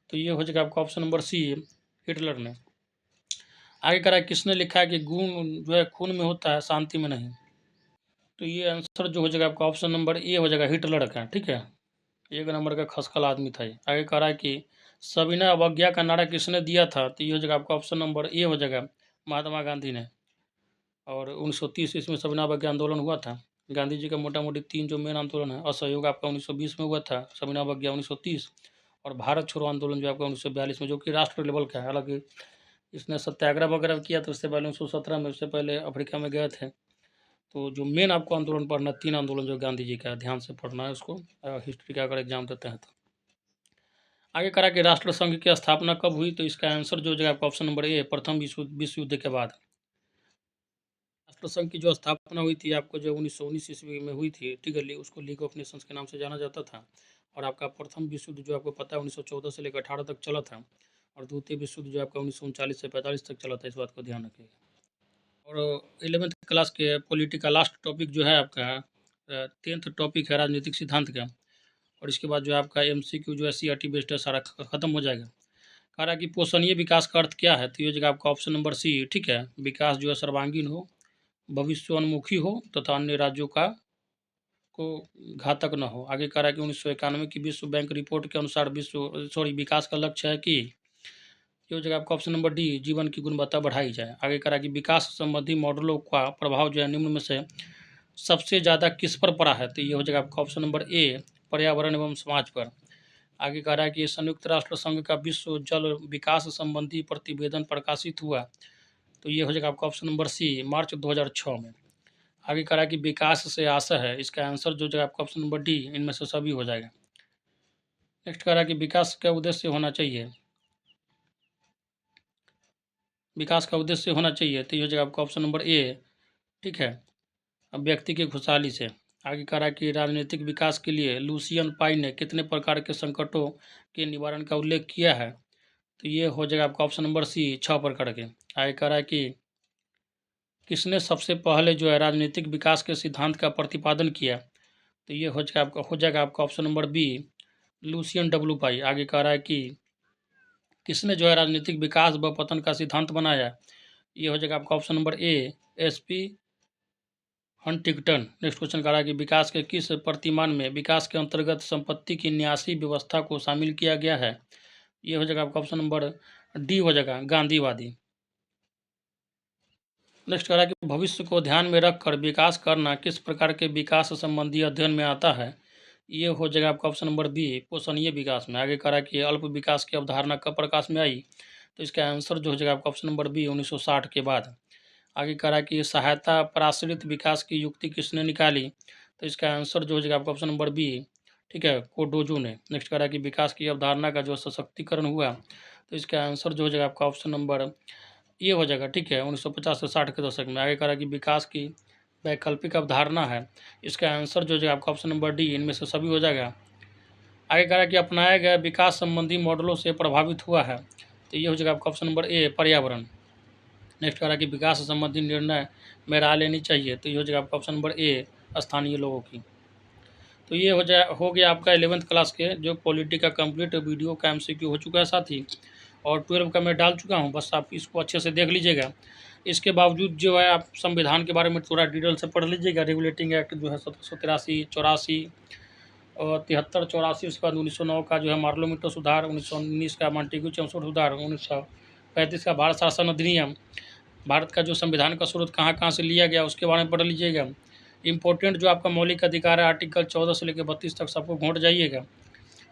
[SPEAKER 1] तो ये हो जाएगा आपका ऑप्शन नंबर सी, हिटलर ने। आगे कह रहा है किसने लिखा है कि गुण जो है खून में होता है शांति में नहीं, तो ये आंसर जो हो जाएगा आपका ऑप्शन नंबर ए हो जाएगा, हिटलर का। ठीक है, एक नंबर का खसखल आदमी था ये। आगे कह रहा है कि सविनय अवज्ञा का नारा किसने दिया था, तो ये हो जाएगा आपका ऑप्शन नंबर ए हो जाएगा, महात्मा गांधी ने। और 1930 ईस्वी में सविनय अवज्ञा आंदोलन हुआ था। गांधी जी का मोटा मोटी 3 जो मेन आंदोलन है, असहयोग आपका 1920 में हुआ था, सविनय अवज्ञा 1930, और भारत छोड़ो आंदोलन जो आपका 1942 में, जो कि राष्ट्र लेवल का है। हालांकि इसने सत्याग्रह वगैरह किया तो उससे पहले 1917 में, उससे पहले अफ्रीका में गए थे। तो जो मेन आपको आंदोलन पढ़ना, 3 आंदोलन जो गांधी जी का, ध्यान से पढ़ना है उसको, हिस्ट्री का अगर एग्जाम देते हैं तो। आगे करा कि राष्ट्र संघ की स्थापना कब हुई, तो इसका आंसर जो हो जाएगा आपका ऑप्शन नंबर ए, प्रथम विश्व युद्ध के बाद। राष्ट्र संघ की जो स्थापना हुई थी आपको जो 1919 ईस्वी में हुई थी, ठीक है, उसको लीग ऑफ नेशंस के नाम से जाना जाता था। और आपका प्रथम विश्व युद्ध जो आपको पता है 1914 से लेकर 18 तक चला था, और द्वितीय विश्व युद्ध जो आपका 1939 से 45 तक चला था, इस बात को ध्यान रखिएगा। और 11th क्लास के पॉलिटी का लास्ट टॉपिक जो है आपका 10th टॉपिक है राजनीतिक सिद्धांत का, और इसके बाद जो है आपका MCQ जो है CRT बेस्ड है, सारा खत्म हो जाएगा। कह रहा है कि पोषणीय विकास का अर्थ क्या है, तो ये जगह आपका ऑप्शन नंबर सी। ठीक है, विकास जो है सर्वांगीण हो, भविष्योन्मुखी हो तथा अन्य राज्यों का को घातक न हो। आगे कह रहा है कि 1991 की विश्व बैंक रिपोर्ट के अनुसार विकास का लक्ष्य है कि ये हो जाएगा आपका ऑप्शन नंबर डी, जीवन की गुणवत्ता बढ़ाई जाए। आगे कह रहा है कि विकास संबंधी मॉडलों का प्रभाव जो है निम्न में से सबसे ज़्यादा किस पर पड़ा है, तो ये हो जाएगा आपका ऑप्शन नंबर ए, पर्यावरण एवं समाज पर। आगे कह रहा है कि संयुक्त राष्ट्र संघ का विश्व जल विकास संबंधी प्रतिवेदन प्रकाशित हुआ, तो ये हो जाएगा आपका ऑप्शन नंबर सी, मार्च 2006 में। आगे कह रहा है कि विकास से आशा है, इसका आंसर जो जाएगा आपका ऑप्शन नंबर डी, इनमें से सभी हो जाएगा। नेक्स्ट कह रहा है कि विकास का उद्देश्य होना चाहिए, विकास का उद्देश्य होना चाहिए, तो ये हो जाएगा आपका ऑप्शन नंबर ए। ठीक है, अब व्यक्ति की खुशहाली से। आगे कह रहा है कि राजनीतिक विकास के लिए लुसियन पाई ने कितने प्रकार के संकटों के निवारण का उल्लेख किया है, तो ये हो जाएगा आपका ऑप्शन नंबर सी, 6 प्रकार के। आगे कह रहा है कि किसने सबसे पहले जो है राजनीतिक विकास के सिद्धांत का प्रतिपादन किया, तो ये हो जाएगा आपका option number B, Lucien W Pye. आगे कह रहा है कि किसने जो है राजनीतिक विकास व पतन का सिद्धांत बनाया, ये हो जाएगा आपका ऑप्शन नंबर ए, एसपी हंटिंगटन। नेक्स्ट क्वेश्चन कह रहा है कि विकास के किस प्रतिमान में विकास के अंतर्गत संपत्ति की न्यासी व्यवस्था को शामिल किया गया है, ये हो जाएगा आपका ऑप्शन नंबर डी हो जाएगा, गांधीवादी। नेक्स्ट कह रहा है कि भविष्य को ध्यान में रखकर विकास करना किस प्रकार के विकास संबंधी अध्ययन में आता है, ये हो जाएगा आपका ऑप्शन नंबर बी, पोषणीय विकास में। आगे कह रहा है कि अल्प विकास की अवधारणा कब प्रकाश में आई, तो इसका आंसर जो हो जाएगा आपका ऑप्शन नंबर बी, 1960 के बाद। आगे कह रहा है कि सहायता पराश्रित विकास की युक्ति किसने निकाली, तो इसका आंसर जो हो जाएगा आपका ऑप्शन नंबर बी, ठीक है, कोडोजो ने। नेक्स्ट कह रहा है कि विकास की अवधारणा का जो सशक्तिकरण हुआ, तो इसका आंसर जो हो जाएगा आपका ऑप्शन नंबर ये हो जाएगा, ठीक है, 1950 से 60 के दशक में। आगे कह रहा है कि विकास की वैकल्पिक अवधारणा है, इसका आंसर जो हो जाएगा आपका ऑप्शन नंबर डी, इनमें से सभी हो जाएगा। आगे कह रहा है कि अपनाए गए विकास संबंधी मॉडलों से प्रभावित हुआ है, तो ये हो जाएगा आपका ऑप्शन नंबर ए, पर्यावरण। नेक्स्ट कह रहा है कि विकास संबंधी निर्णय में राय लेनी चाहिए, तो ये हो जाएगा आपका ऑप्शन नंबर ए, स्थानीय लोगों की। तो ये हो गया आपका 11th क्लास के जो पॉलिटी का कंप्लीट वीडियो का MCQ हो चुका है साथी, और 12 का मैं डाल चुका हूँ, बस आप इसको अच्छे से देख लीजिएगा। इसके बावजूद जो है आप संविधान के बारे में थोड़ा डिटेल से पढ़ लीजिएगा। रेगुलेटिंग एक्ट जो है 1783, 84 और 73, 84, उसके बाद 1909 का जो है मार्लोमीटो सुधार, 1919 का मॉन्टेग्यू चेम्सफोर्ड सुधार, 1935 का भारत शासन अधिनियम, भारत का जो संविधान का स्रोत कहाँ कहाँ से लिया गया उसके बारे में पढ़ लीजिएगा। इम्पोर्टेंट जो आपका मौलिक अधिकार है आर्टिकल 14 से लेकर 32 तक सबको घोंट जाइएगा,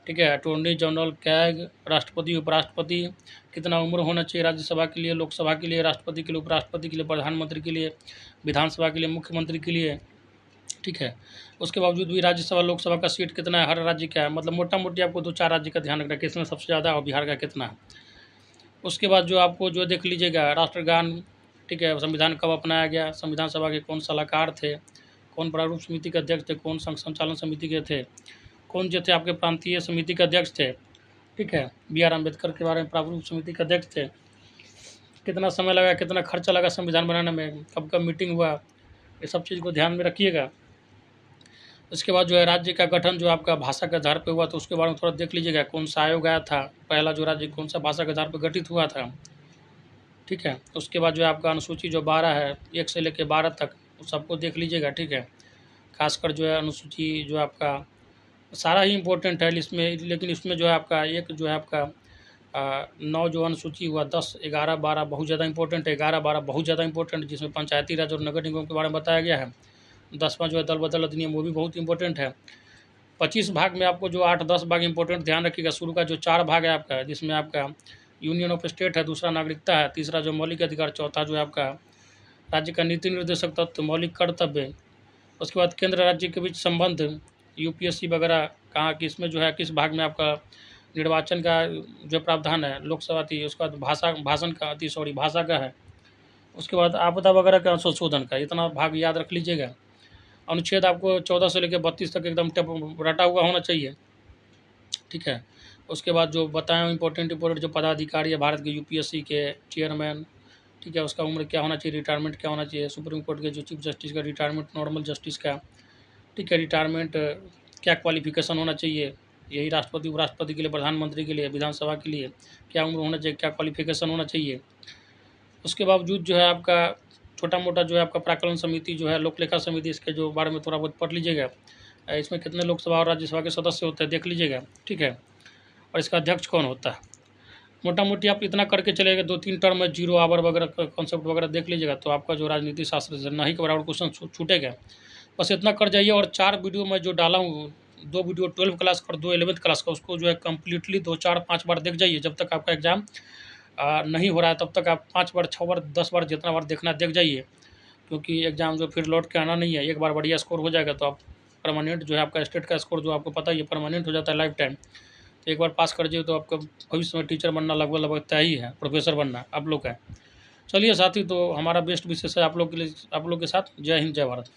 [SPEAKER 1] ठीक है। अटॉर्नी जनरल, कैग, राष्ट्रपति, उपराष्ट्रपति, कितना उम्र होना चाहिए राज्यसभा के लिए, लोकसभा के लिए, राष्ट्रपति के लिए, उपराष्ट्रपति के लिए, प्रधानमंत्री के लिए, विधानसभा के लिए, मुख्यमंत्री के लिए, ठीक है। उसके बावजूद भी राज्यसभा लोकसभा का सीट कितना है, हर राज्य का है, मतलब मोटा मोटी आपको 2-4 राज्य का ध्यान रखना है किसमें सबसे ज़्यादा और बिहार का कितना है। उसके बाद जो आपको जो देख लीजिएगा राष्ट्रगान, ठीक है, संविधान कब अपनाया गया, संविधान सभा के कौन सलाहकार थे, कौन प्रारूप समिति के अध्यक्ष थे, कौन संचालन समिति के थे, कौन जो थे आपके प्रांतीय समिति के अध्यक्ष थे, ठीक है। BR अम्बेडकर के बारे में प्रारूप समिति के अध्यक्ष थे, कितना समय लगा, कितना खर्चा लगा संविधान बनाने में, कब कब मीटिंग हुआ, ये सब चीज़ को ध्यान में रखिएगा। उसके बाद जो है राज्य का गठन जो आपका भाषा के आधार पर हुआ, तो उसके बारे में थोड़ा देख लीजिएगा, कौन सा आयोग आया था, पहला जो राज्य कौन सा भाषा के आधार पर गठित हुआ था, ठीक है। उसके बाद जो है आपका अनुसूची जो 12 है, 1 से लेकर 12 तक, उस सबको देख लीजिएगा, ठीक है। खासकर जो है अनुसूची जो आपका सारा ही इम्पोर्टेंट है इसमें, लेकिन इसमें जो है आपका एक जो है आपका 9 जो अनुसूची हुआ, 10, 11, 12 बहुत ज़्यादा इंपॉर्टेंट है, 11, 12 बहुत ज़्यादा इंपॉर्टेंट, जिसमें पंचायती राज और नगर निगम के बारे में बताया गया है। 10वां जो है दल बदल अधिनियम, वो भी बहुत इंपॉर्टेंट है। 25 भाग में आपको जो 8-10 भाग इंपॉर्टेंट ध्यान रखिएगा। शुरू का जो 4 भाग है आपका, जिसमें आपका यूनियन ऑफ स्टेट है, दूसरा नागरिकता है, तीसरा जो मौलिक अधिकार, चौथा जो है आपका राज्य का नीति निर्देशक तत्व, मौलिक कर्तव्य, उसके बाद केंद्र राज्य के बीच संबंध, UPSC वगैरह कहाँ किस में जो है किस भाग में आपका निर्वाचन का जो प्रावधान है, लोकसभा थी, उसके बाद भाषा का है, उसके बाद आपदा वगैरह का संशोधन का, इतना भाग याद रख लीजिएगा। अनुच्छेद आपको 14 से लेकर 32 तक एकदम रटा हुआ होना चाहिए, ठीक है। उसके बाद जो बताएं इंपॉर्टेंट जो पदाधिकारी है भारत के UPSC के चेयरमैन, ठीक है, उसका उम्र क्या होना चाहिए, रिटायरमेंट क्या होना चाहिए, सुप्रीम कोर्ट के जो चीफ जस्टिस का रिटायरमेंट, नॉर्मल जस्टिस का, ठीक है, रिटायरमेंट क्या क्वालिफिकेशन होना चाहिए, यही राष्ट्रपति, उपराष्ट्रपति के लिए, प्रधानमंत्री के लिए, विधानसभा के लिए क्या उम्र होना चाहिए, क्या क्वालिफिकेशन होना चाहिए। उसके बावजूद जो है आपका छोटा मोटा जो है आपका प्राकलन समिति जो है, लोक लेखा समिति, इसके जो बारे में थोड़ा बहुत पढ़ लीजिएगा। इसमें कितने लोकसभा और राज्यसभा के सदस्य होते हैं देख लीजिएगा, ठीक है। और इसका अध्यक्ष कौन होता है। मोटा मोटी आप इतना करके चलेगा, 2-3 टर्म में जीरो आवर वगैरह कॉन्सेप्ट वगैरह देख लीजिएगा, तो आपका जो राजनीति शास्त्र से नहीं के बराबर क्वेश्चन छूटेगा। बस इतना कर जाइए। और 4 वीडियो मैं जो डाला हूँ, 2 वीडियो 12th क्लास का और 2 11th क्लास का, उसको जो है कम्प्लीटली 2, 4, 5 बार देख जाइए। जब तक आपका एग्ज़ाम नहीं हो रहा है तब तक आप 5 बार, 6 बार, 10 बार, जितना बार देखना है देख जाइए, क्योंकि एग्ज़ाम जो फिर लौट के आना नहीं है। एक बार बढ़िया स्कोर हो जाएगा तो आप परमानेंट जो है, आपका स्टेट का स्कोर जो आपको पता ही है परमानेंट हो जाता है लाइफ टाइम। तो एक बार पास कर जाइए तो आपका भविष्य में टीचर बनना लगभग तय ही है, प्रोफेसर बनना आप लोग का। चलिए साथी, तो हमारा बेस्ट विशेष है आप लोग के लिए, आप लोग के साथ। जय हिंद, जय भारत।